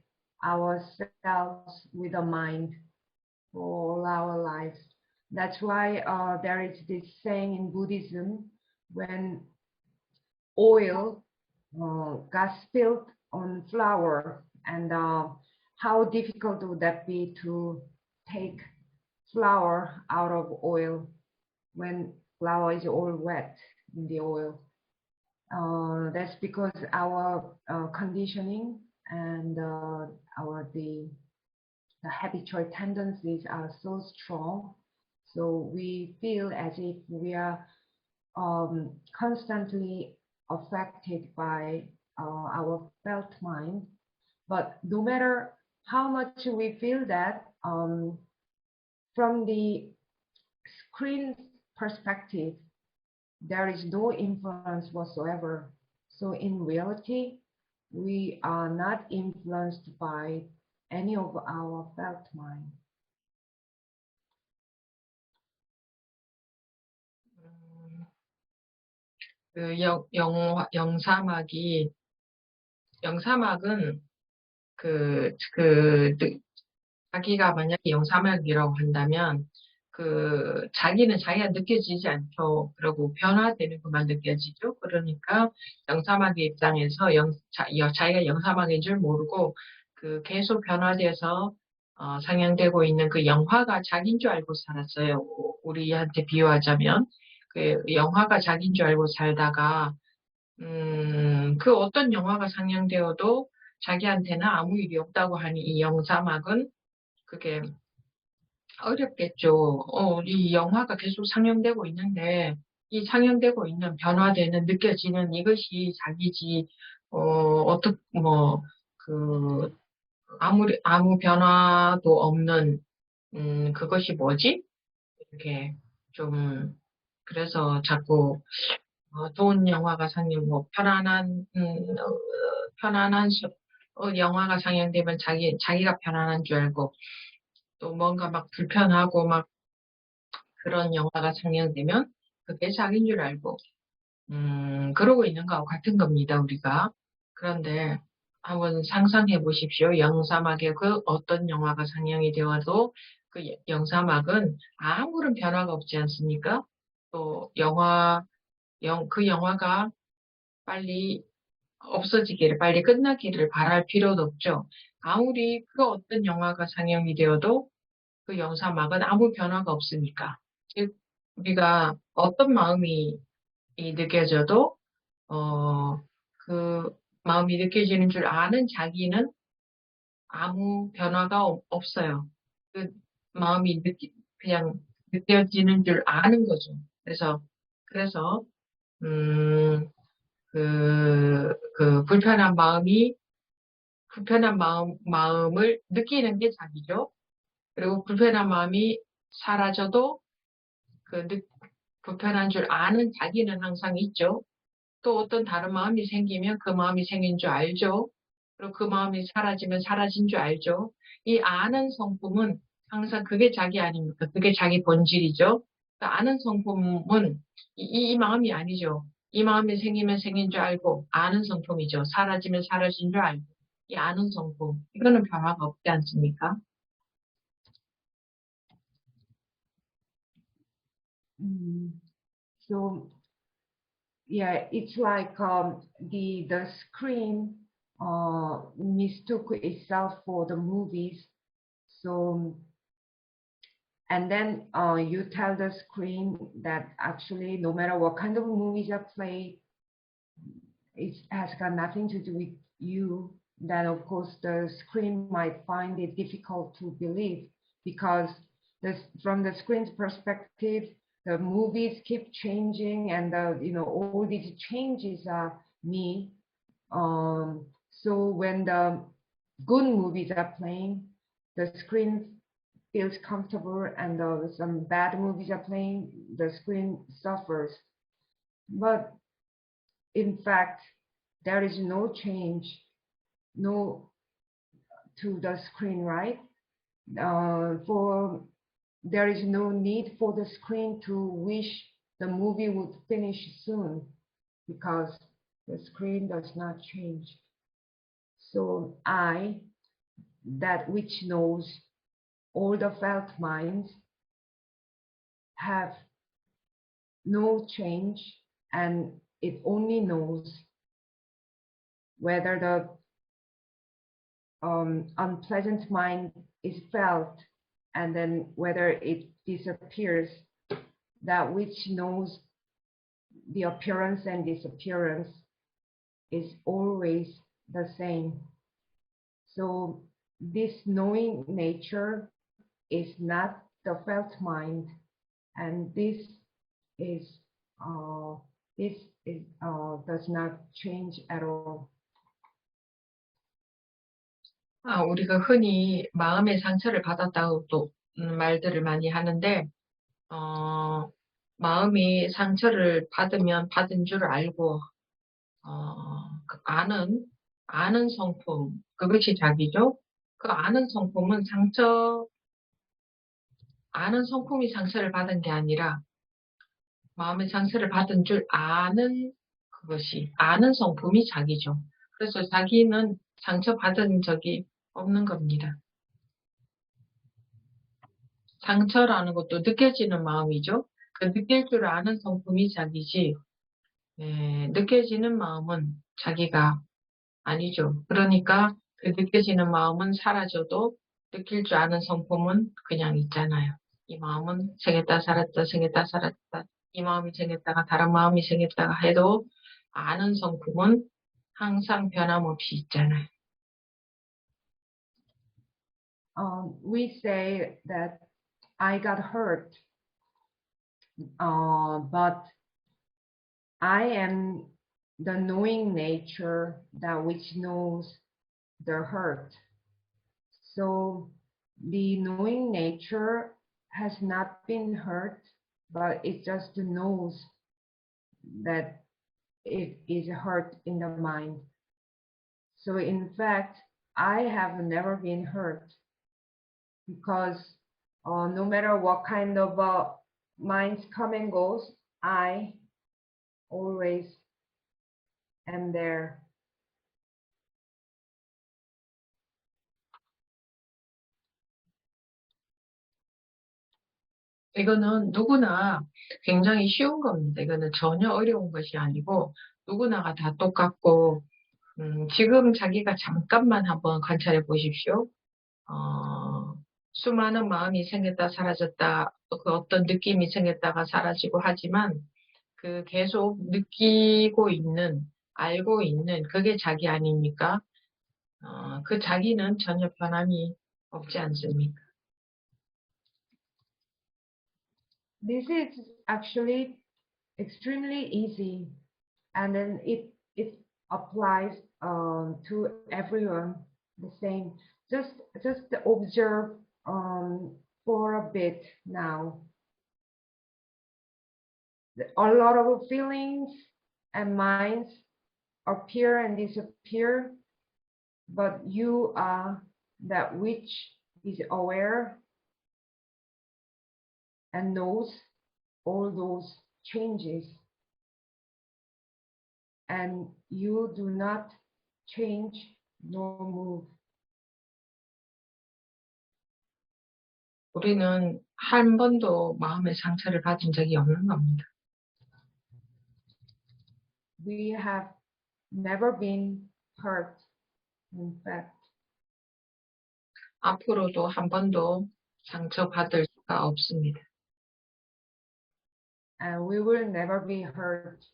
ourselves with a mind for all our lives. That's why there is this saying in Buddhism, when oil got spilled on flour, and how difficult would that be to take flour out of oil when flour is all wet in the oil. That's because our conditioning and the habitual tendencies are so strong, so we feel as if we are constantly affected by our felt mind. But no matter how much we feel that, from the screen perspective, there is no influence whatsoever. So in reality, we are not influenced by any of our felt mind. 그 영사막은 자기가 만약에 영사막이라고 한다면, 자기는 자기가 느껴지지 않죠. 그리고 변화되는 것만 느껴지죠. 그러니까 영사막의 입장에서 자기가 영사막인 줄 모르고, 계속 변화돼서, 상영되고 있는 그 영화가 자기인 줄 알고 살았어요. 우리한테 비유하자면. 그 영화가 자기인 줄 알고 살다가, 그 어떤 영화가 상영되어도 자기한테는 아무 일이 없다고 하니 이 영사막은 그게 어렵겠죠. 이 영화가 계속 상영되고 있는데, 이 상영되고 있는 변화되는 느껴지는 이것이 자기지, 아무 변화도 없는, 그것이 뭐지? 이렇게 좀, 그래서 자꾸, 좋은 영화가 상영, 영화가 상영되면 자기가 편안한 줄 알고, 또 뭔가 막 불편하고 막 그런 영화가 상영되면 그게 자기인 줄 알고, 그러고 있는 거하고 같은 겁니다, 우리가. 그런데 한번 상상해 보십시오. 영사막에 그 어떤 영화가 상영이 되어도 그 영사막은 아무런 변화가 없지 않습니까? 또 그 영화가 빨리 없어지기를, 빨리 끝나기를 바랄 필요도 없죠. 아무리 그 어떤 영화가 상영이 되어도 그 영사막은 아무 변화가 없으니까. 즉, 우리가 어떤 마음이 느껴져도, 그 마음이 느껴지는 줄 아는 자기는 아무 변화가 없어요. 그 마음이 그냥 느껴지는 줄 아는 거죠. 그래서, 음, 불편한 마음을 느끼는 게 자기죠. 그리고 불편한 마음이 사라져도 불편한 줄 아는 자기는 항상 있죠. 또 어떤 다른 마음이 생기면 그 마음이 생긴 줄 알죠. 그리고 그 마음이 사라지면 사라진 줄 알죠. 이 아는 성품은 항상 그게 자기 아닙니까? 그게 자기 본질이죠. 그 아는 성품은 이 마음이 아니죠. 이 마음이 생기면 생긴 줄 알고 아는 성품이죠. 사라지면 사라진 줄 알고. 이 아는 성품. 이거는 변화가 없지 않습니까? So yeah, it's like the screen mistook itself for the movies. So and then you tell the screen that actually no matter what kind of movies are played, it has got nothing to do with you. Then of course the screen might find it difficult to believe because from the screen's perspective, the movies keep changing and all these changes are me. So when the good movies are playing, the screen feels comfortable, and some bad movies are playing, the screen suffers. But in fact, there is no change, no to the screen, right? There is no need for the screen to wish the movie would finish soon because the screen does not change. So I, that which knows all the felt minds, have no change, and it only knows whether the unpleasant mind is felt and then whether it disappears. That which knows the appearance and disappearance is always the same. So this knowing nature is not the felt mind, and this does not change at all. 우리가 흔히 마음의 상처를 받았다고 또 말들을 많이 하는데, 마음이 상처를 받으면 받은 줄 알고 그 아는 성품, 그것이 자기죠. 그 아는 성품은 아는 성품이 상처를 받은 게 아니라 마음의 상처를 받은 줄 아는 아는 성품이 자기죠. 그래서 자기는 상처받은 적이 없는 겁니다. 상처라는 것도 느껴지는 마음이죠. 그 느낄 줄 아는 성품이 자기지, 느껴지는 마음은 자기가 아니죠. 그러니까 그 느껴지는 마음은 사라져도 느낄 줄 아는 성품은 그냥 있잖아요. 이 마음은 생겼다 살았다 생겼다 살았다. 이 마음이 생겼다가 다른 마음이 생겼다가 해도 아는 성품은 항상 변함없이 있잖아요. We say that I got hurt, but I am the knowing nature that which knows the hurt. So the knowing nature has not been hurt, but it just knows that it is hurt in the mind. So in fact, I have never been hurt because no matter what kind of minds come and goes, I always am there. 이거는 누구나 굉장히 쉬운 겁니다. 이거는 전혀 어려운 것이 아니고 누구나가 다 똑같고 지금 자기가 잠깐만 한번 관찰해 보십시오. 수많은 마음이 생겼다 사라졌다, 그 어떤 느낌이 생겼다가 사라지고 하지만 그 계속 느끼고 있는, 알고 있는 그게 자기 아닙니까? 그 자기는 전혀 변함이 없지 않습니까? This is actually extremely easy, and then it applies to everyone the same. Just observe for a bit now. A lot of feelings and minds appear and disappear, but you are that which is aware and knows all those changes, and you do not change nor move. 우리는 한 번도 마음의 상처를 받은 적이 없는 겁니다. We have never been hurt, in fact. 앞으로도 한 번도 상처받을 수가 없습니다. And we will never be hurt.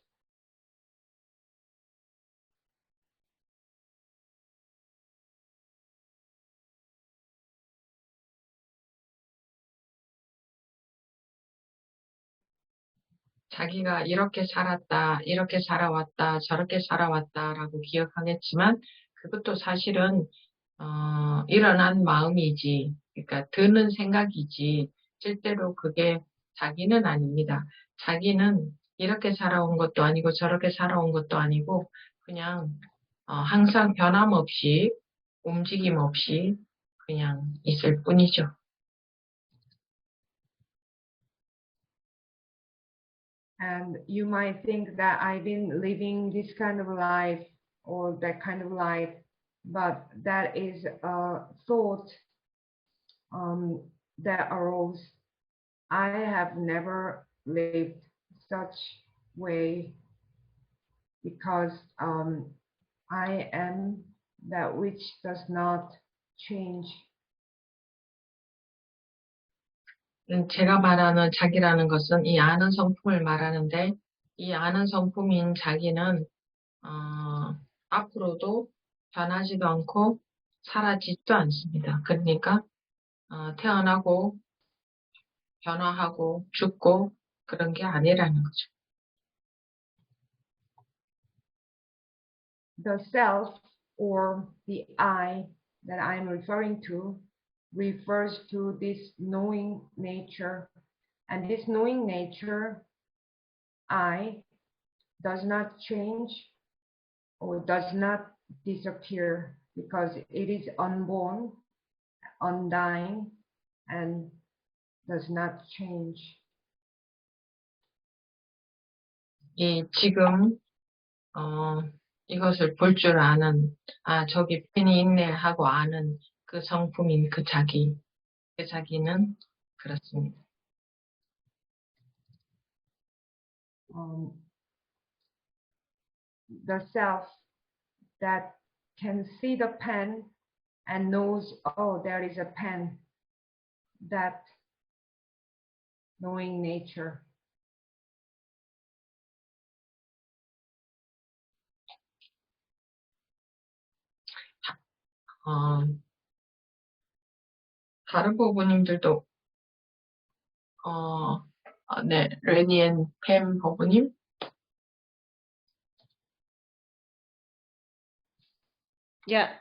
자기가 이렇게 살았다, 이렇게 살아왔다, 저렇게 살아왔다라고 기억하겠지만 그것도 사실은 일어난 마음이지, 그러니까 드는 생각이지 실제로 그게 자기는 아닙니다. 자기는 이렇게 살아온 것도 아니고 저렇게 살아온 것도 아니고 그냥 항상 변함없이 움직임 없이 그냥 있을 뿐이죠. And you might think that I've been living this kind of life or that kind of life, but that is a thought that arose. I have never lived such way because I am that which does not change. 제가 말하는 자기라는 것은 이 아는 성품을 말하는데 이 아는 성품인 자기는 앞으로도 변하지도 않고 사라지지도 않습니다. 그러니까 태어나고 변화하고 죽고 그런 게 아니라는 거죠. The self or the I that I'm referring to refers to this knowing nature, and this knowing nature, I, does not change or does not disappear because it is unborn, undying, and does not change. 지금 이것을 볼 줄 아는, 저기 펜이 있네 하고 아는 그 성품인 그 자기는 그렇습니다. The self that can see the pen and knows, oh, there is a pen, that knowing nature. 다른 부부님들도 네, 레니 앤 팸 부부님. Yeah.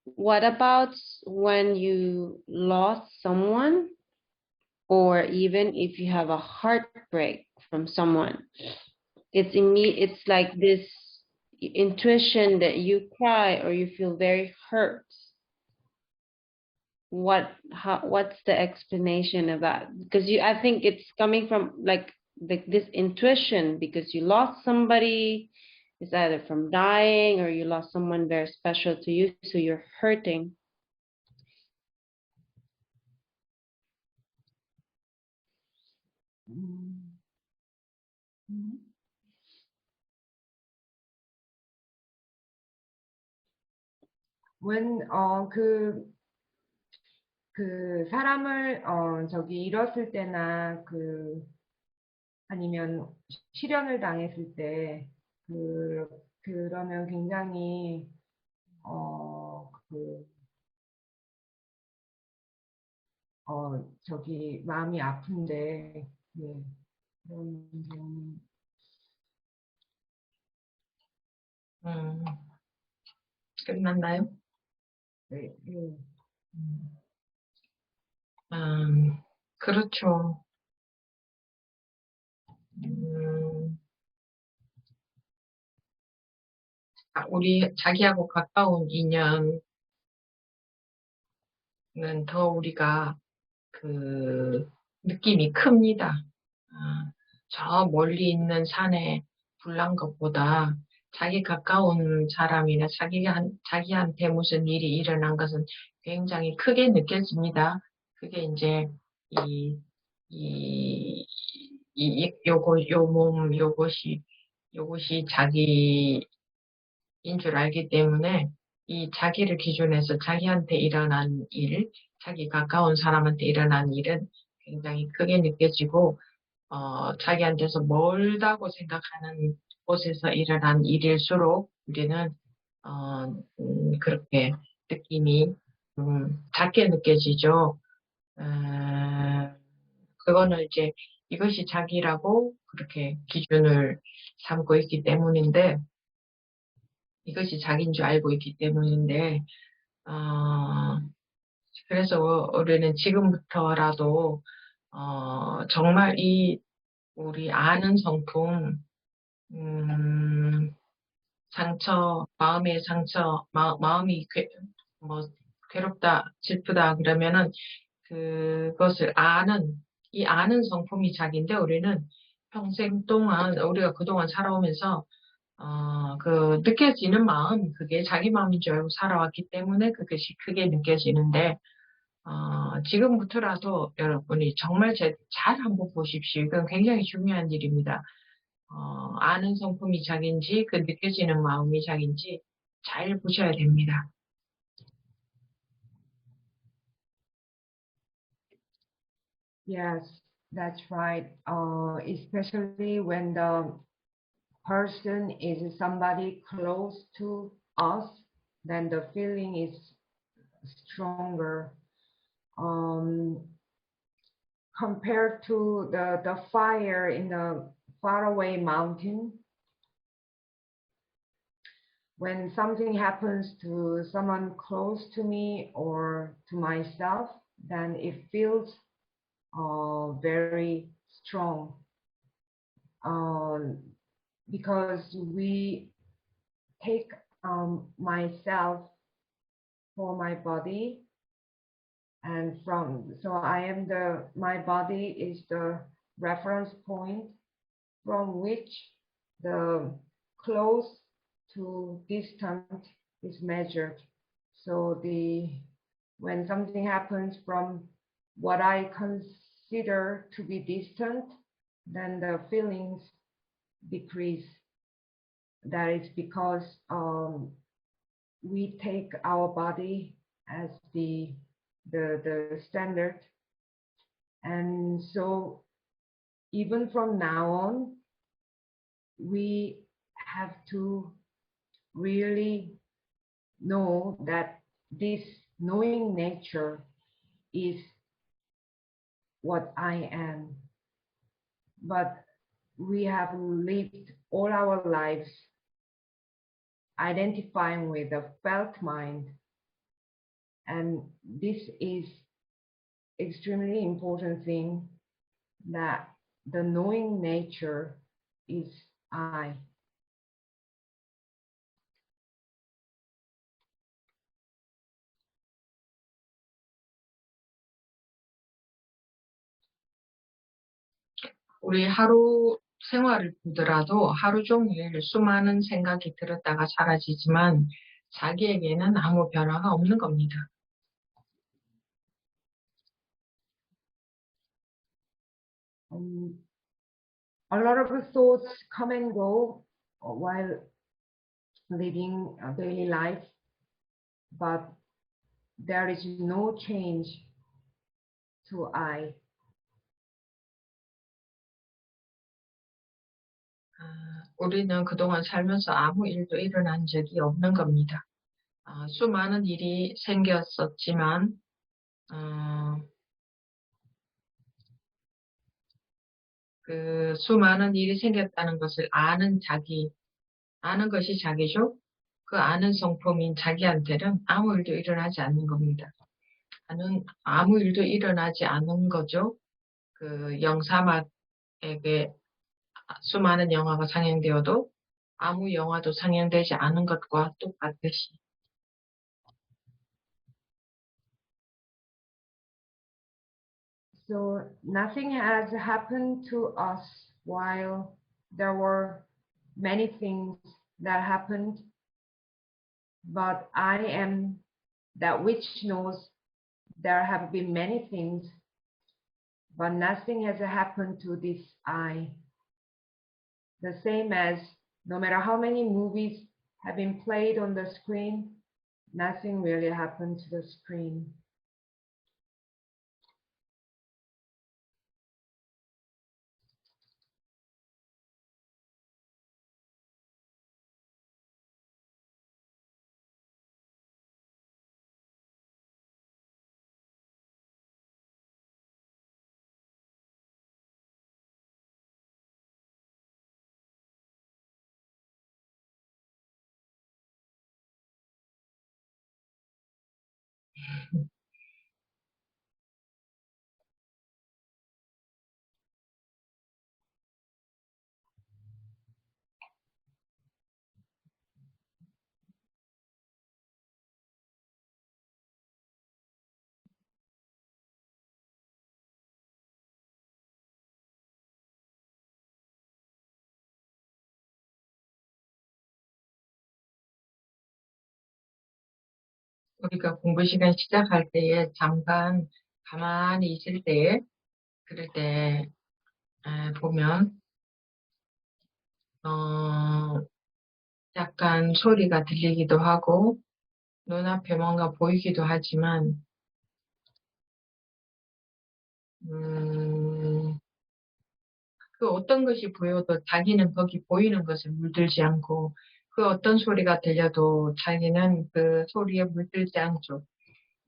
What about when you lost someone, or even if you have a heartbreak from someone? It's like this intuition that you cry or you feel very hurt. What's the explanation of that? Because I think it's coming from like this intuition, because you lost somebody. It's either from dying or you lost someone very special to you, so you're hurting. When 그 사람을 저기 잃었을 때나 아니면 실연을 당했을 때 그러면 굉장히 저기 마음이 아픈데, 네, 그런 경우는 끝났나요? 네, 네. 그렇죠. 우리 자기하고 가까운 인연은 더 우리가 그 느낌이 큽니다. 저 멀리 있는 산에 불난 것보다 자기 가까운 사람이나 자기한테 무슨 일이 일어난 것은 굉장히 크게 느껴집니다. 그게 이제 요것이 자기인 줄 알기 때문에 이 자기를 기준해서 자기한테 일어난 일, 자기 가까운 사람한테 일어난 일은 굉장히 크게 느껴지고, 자기한테서 멀다고 생각하는 곳에서 일어난 일일수록 우리는 그렇게 느낌이 작게 느껴지죠. 그거는 이제 이것이 자기라고 그렇게 기준을 삼고 있기 때문인데, 이것이 자기인 줄 알고 있기 때문인데, 그래서 우리는 지금부터라도 정말 우리 아는 성품, 상처, 마음의 상처, 마음이 괴롭다, 슬프다 그러면은 그것을 이 아는 성품이 자기인데, 우리는 평생 동안 우리가 그동안 살아오면서 그 느껴지는 마음, 그게 자기 마음인 줄 알고 살아왔기 때문에 그것이 크게 느껴지는데, 지금부터라도 여러분이 정말 잘 한번 보십시오. 이건 굉장히 중요한 일입니다. 아는 성품이 자기인지, 그 느껴지는 마음이 자기인지 잘 보셔야 됩니다. Yes, that's right. Especially when the person is somebody close to us, then the feeling is stronger. Compared to the fire in the faraway mountain, when something happens to someone close to me or to myself, then it feels very strong, because we take myself for my body, and so I am my body is the reference point from which the close to distant is measured. So when something happens from what I consider to be distant, then the feelings decrease. That is because we take our body as the standard, and so even from now on, we have to really know that this knowing nature is what I am. But we have lived all our lives identifying with the felt mind, and this is extremely important thing, that the knowing nature is I. 우리 하루 생활을 보더라도 하루 종일 수많은 생각이 들었다가 사라지지만 자기에게는 아무 변화가 없는 겁니다. A lot of the thoughts come and go while living a daily life, but there is no change to I. 우리는 그동안 살면서 아무 일도 일어난 적이 없는 겁니다. 수많은 일이 생겼었지만 그 수많은 일이 생겼다는 것을 아는 것이 자기죠. 그 아는 성품인 자기한테는 아무 일도 일어나지 않는 겁니다. 아무 일도 일어나지 않은 거죠. 그 영사막에게 수많은 영화가 상영되어도 아무 영화도 상영되지 않은 것과 똑같듯이. So nothing has happened to us while there were many things that happened, but I am that which knows there have been many things, but nothing has happened to this I. The same as no matter how many movies have been played on the screen, nothing really happened to the screen. 우리가 공부 시간 시작할 때에 잠깐 가만히 있을 때에 그럴 때 보면 약간 소리가 들리기도 하고 눈앞에 뭔가 보이기도 하지만 그 어떤 것이 보여도 자기는 거기 보이는 것에 물들지 않고 그 어떤 소리가 들려도 자기는 그 소리에 물들지 않죠.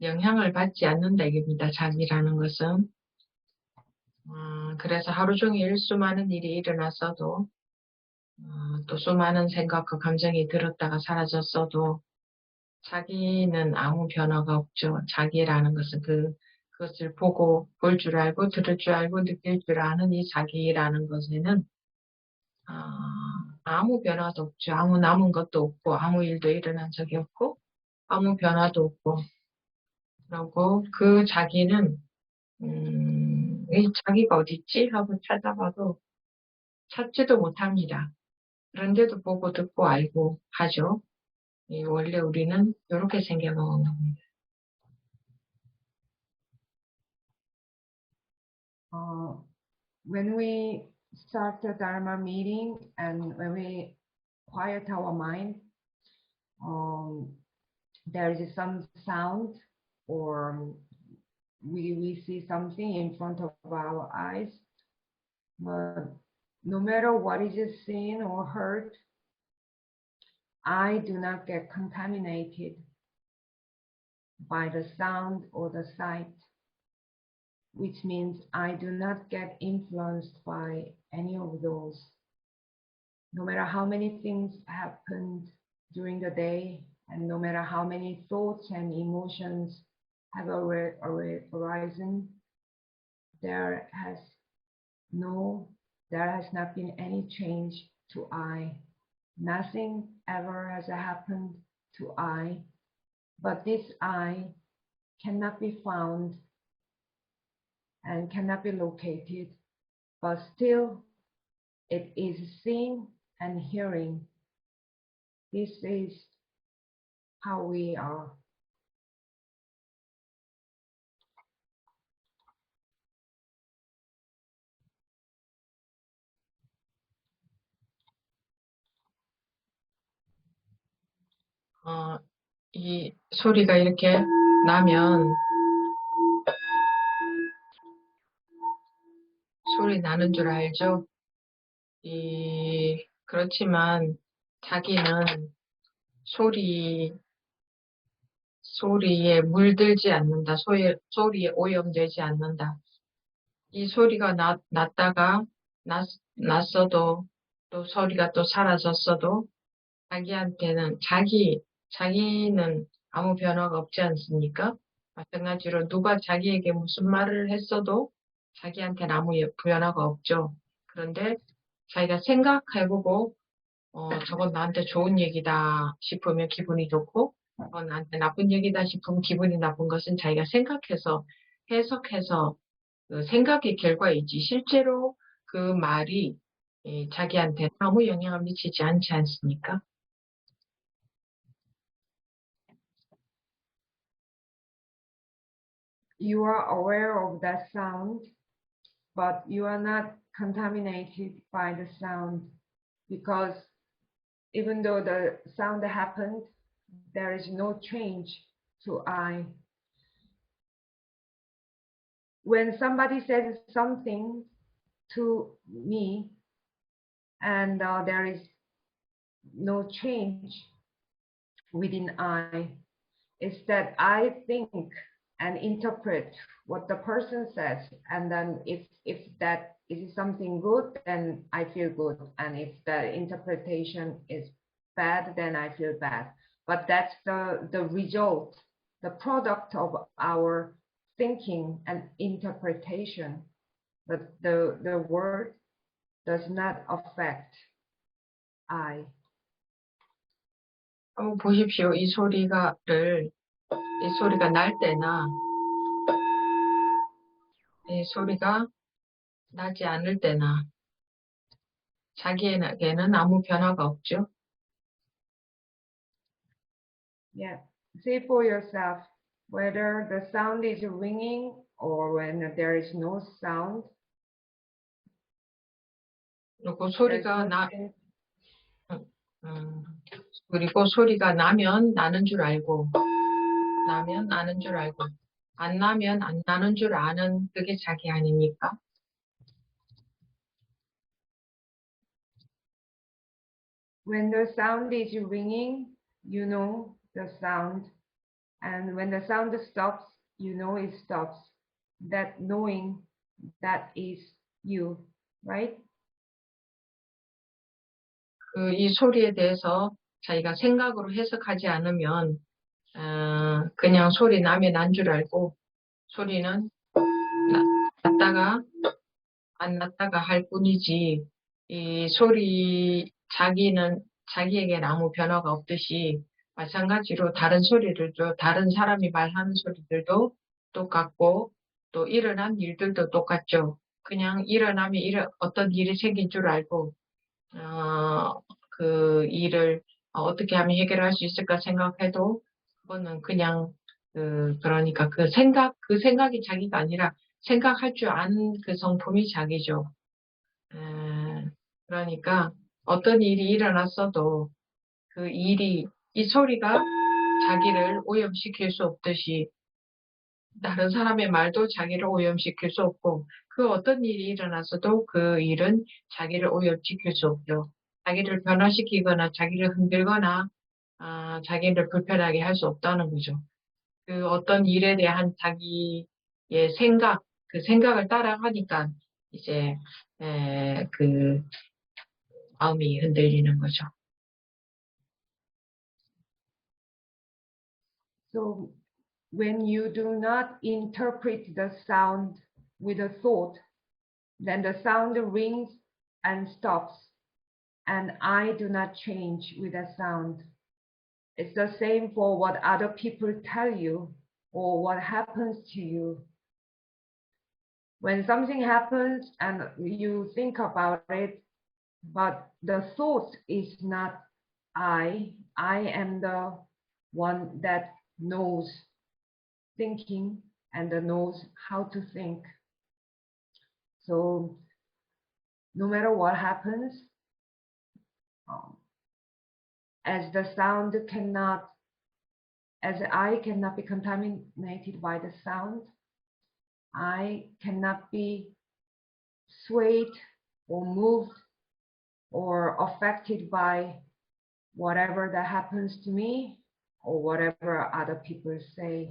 영향을 받지 않는다 이겁니다. 자기라는 것은. 그래서 하루 종일 수많은 일이 일어났어도 또 수많은 생각과 감정이 들었다가 사라졌어도 자기는 아무 변화가 없죠. 자기라는 것은 그것을 보고 볼 줄 알고 들을 줄 알고 느낄 줄 아는 이 자기라는 것에는 아무 변화도 없죠. 아무 남은 것도 없고, 아무 일도 일어난 적이 없고, 아무 변화도 없고, 그러고 그 자기는, 이 자기가 어딨지? 하고 찾아봐도 찾지도 못합니다. 그런데도 보고 듣고 알고 하죠. 원래 우리는 이렇게 생겨먹은 겁니다. When we start the Dharma meeting and when we quiet our mind, there is some sound or we see something in front of our eyes. But no matter what is seen or heard, I do not get contaminated by the sound or the sight, which means I do not get influenced by any of those. No matter how many things happened during the day, and no matter how many thoughts and emotions have arisen, there has not been any change to I. Nothing ever has happened to I, but this I cannot be found and cannot be located, but still it is seeing and hearing. This is how we are. 이 소리가 이렇게 나면, 소리 나는 줄 알죠? 그렇지만 자기는 소리에 물들지 않는다. 소리에 오염되지 않는다. 이 소리가 났다가 났어도 또 소리가 또 사라졌어도 자기한테는 자기는 아무 변화가 없지 않습니까? 마찬가지로 누가 자기에게 무슨 말을 했어도 자기한테는 아무 변화가 없죠. 그런데 자기가 생각해보고 저건 나한테 좋은 얘기다 싶으면 기분이 좋고 저건 나한테 나쁜 얘기다 싶으면 기분이 나쁜 것은 자기가 생각해서 해석해서 그 생각의 결과이지 실제로 그 말이 자기한테 아무 영향을 미치지 않지 않습니까? You are aware of that sound, but you are not contaminated by the sound, because even though the sound happened, there is no change to I. When somebody says something to me and there is no change within I, it's that I think and interpret what the person says, and then if that is something good, then I feel good, and if the interpretation is bad, then I feel bad. But that's the result, the product of our thinking and interpretation. But the word does not affect I. 한번 보십시오. 이 소리가 날 때나 이 소리가 나지 않을 때나 자기에게는 아무 변화가 없죠. Yeah, see for yourself whether the sound is ringing or when there is no sound. 그리고 그리고 소리가 나면 나는 줄 알고 안 나면 안 나는 줄 아는 그게 자기 아닙니까? When the sound is ringing, you know the sound, and when the sound stops, you know it stops. That knowing, that is you, right? 이 소리에 대해서 자기가 생각으로 해석하지 않으면 그냥 소리 나면 난 줄 알고 소리는 났다가 안 났다가 할 뿐이지 이 소리 자기에겐 아무 변화가 없듯이 마찬가지로 다른 사람이 말하는 소리들도 똑같고 또 일어난 일들도 똑같죠. 그냥 어떤 일이 생긴 줄 알고 그 일을 어떻게 하면 해결할 수 있을까 생각해도 그거는 그냥 그러니까 그 생각이 자기가 아니라 생각할 줄 아는 그 성품이 자기죠. 그러니까 어떤 일이 일어났어도 이 소리가 자기를 오염시킬 수 없듯이 다른 사람의 말도 자기를 오염시킬 수 없고 그 어떤 일이 일어났어도 그 일은 자기를 오염시킬 수 없죠. 자기를 변화시키거나 자기를 흔들거나 자기를 불편하게 할 수 없다는 거죠. 그 어떤 일에 대한 자기의 그 생각을 따라가니까 이제 그 마음이 흔들리는 거죠. So when you do not interpret the sound with a thought, then the sound rings and stops, and I do not change with the sound. It's the same for what other people tell you or what happens to you. When something happens and you think about it, but the thought is not I am the one that knows thinking and knows how to think. So no matter what happens, as I cannot be contaminated by the sound, I cannot be swayed or moved or affected by whatever that happens to me or whatever other people say.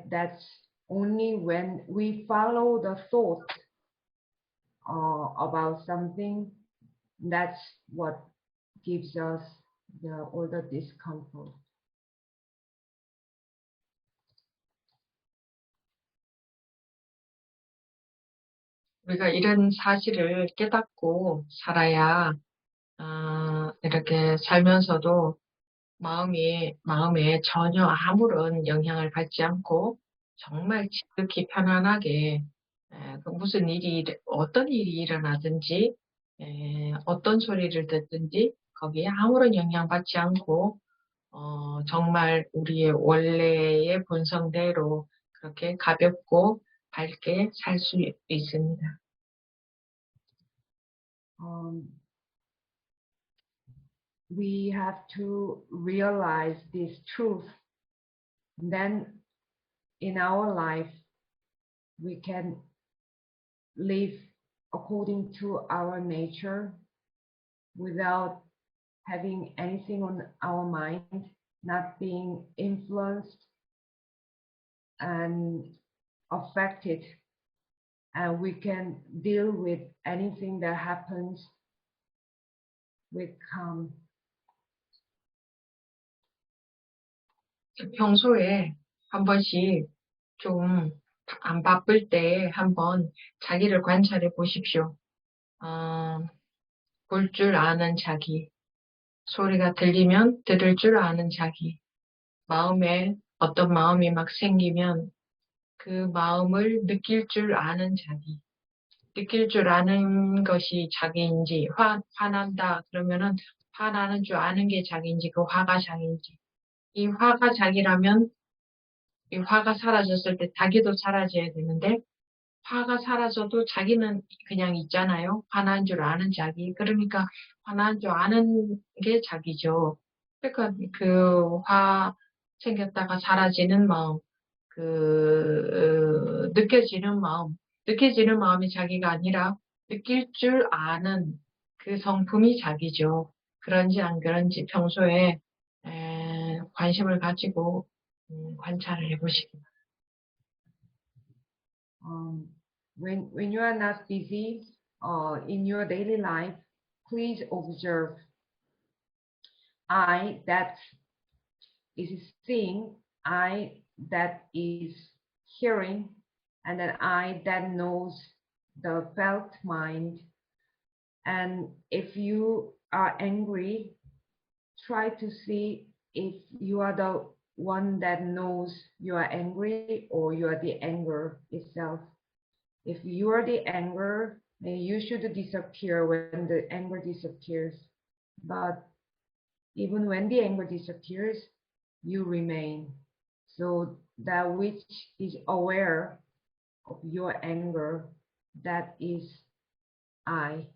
That's only when we follow the thought about something, that's what gives us all the discomfort. 우리가 이런 사실을 깨닫고 살아야 이렇게 살면서도 마음에 전혀 아무런 영향을 받지 않고 정말 지극히 편안하게 어떤 일이 일어나든지 어떤 소리를 듣든지 거기에 아무런 영향받지 않고 정말 우리의 원래의 본성대로 그렇게 가볍고 밝게 살 수 있습니다. We have to realize this truth. Then in our life, we can live according to our nature without having anything on our mind, not being influenced and affected. And we can deal with anything that happens with calm. 평소에 한 번씩 좀 안 바쁠 때 한번 자기를 관찰해 보십시오. 볼 줄 아는 자기, 소리가 들리면 들을 줄 아는 자기, 마음에 어떤 마음이 막 생기면 그 마음을 느낄 줄 아는 자기, 느낄 줄 아는 것이 자기인지, 화난다 그러면은 화나는 줄 아는 게 자기인지, 그 화가 자기인지, 이 화가 자기라면 이 화가 사라졌을 때 자기도 사라져야 되는데 화가 사라져도 자기는 그냥 있잖아요. 화난 줄 아는 자기. 그러니까 화난 줄 아는 게 자기죠. 그러니까 그 화 생겼다가 사라지는 마음, 느껴지는 마음이 자기가 아니라 느낄 줄 아는 그 성품이 자기죠. 그런지 안 그런지 평소에 관심을 가지고 관찰을 해보시기 바랍니다. When you are not busy in your daily life, please observe I that is seeing, I that is hearing, and then I that knows the felt mind. And if you are angry, try to see if you are the one that knows you are angry or you are the anger itself. If you are the anger, then you should disappear when the anger disappears. But even when the anger disappears, you remain. So that which is aware of your anger, that is I.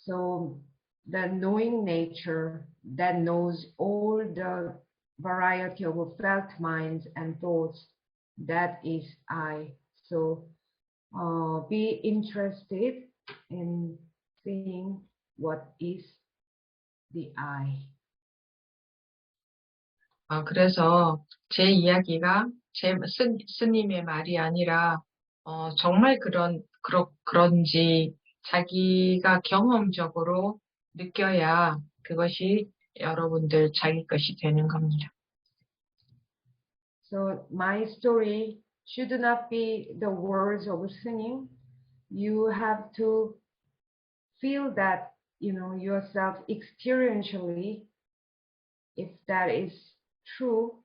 So the knowing nature that knows all the variety of felt minds and thoughts, that is I. So be interested in seeing what is the I. 그래서 제 이야기가 스님의 말이 아니라 정말 그런지 자기가 경험적으로 느껴야 그것이 여러분들 자기 것이 되는 겁니다. So my story should not be the words of singing. You have to feel that, yourself experientially. If that is true,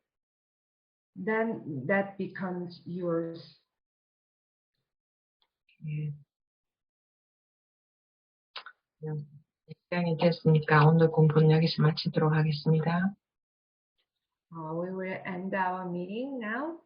then that becomes yours. 시간이 됐으니까 오늘 공부는 여기서 마치도록 하겠습니다. We will end our meeting now.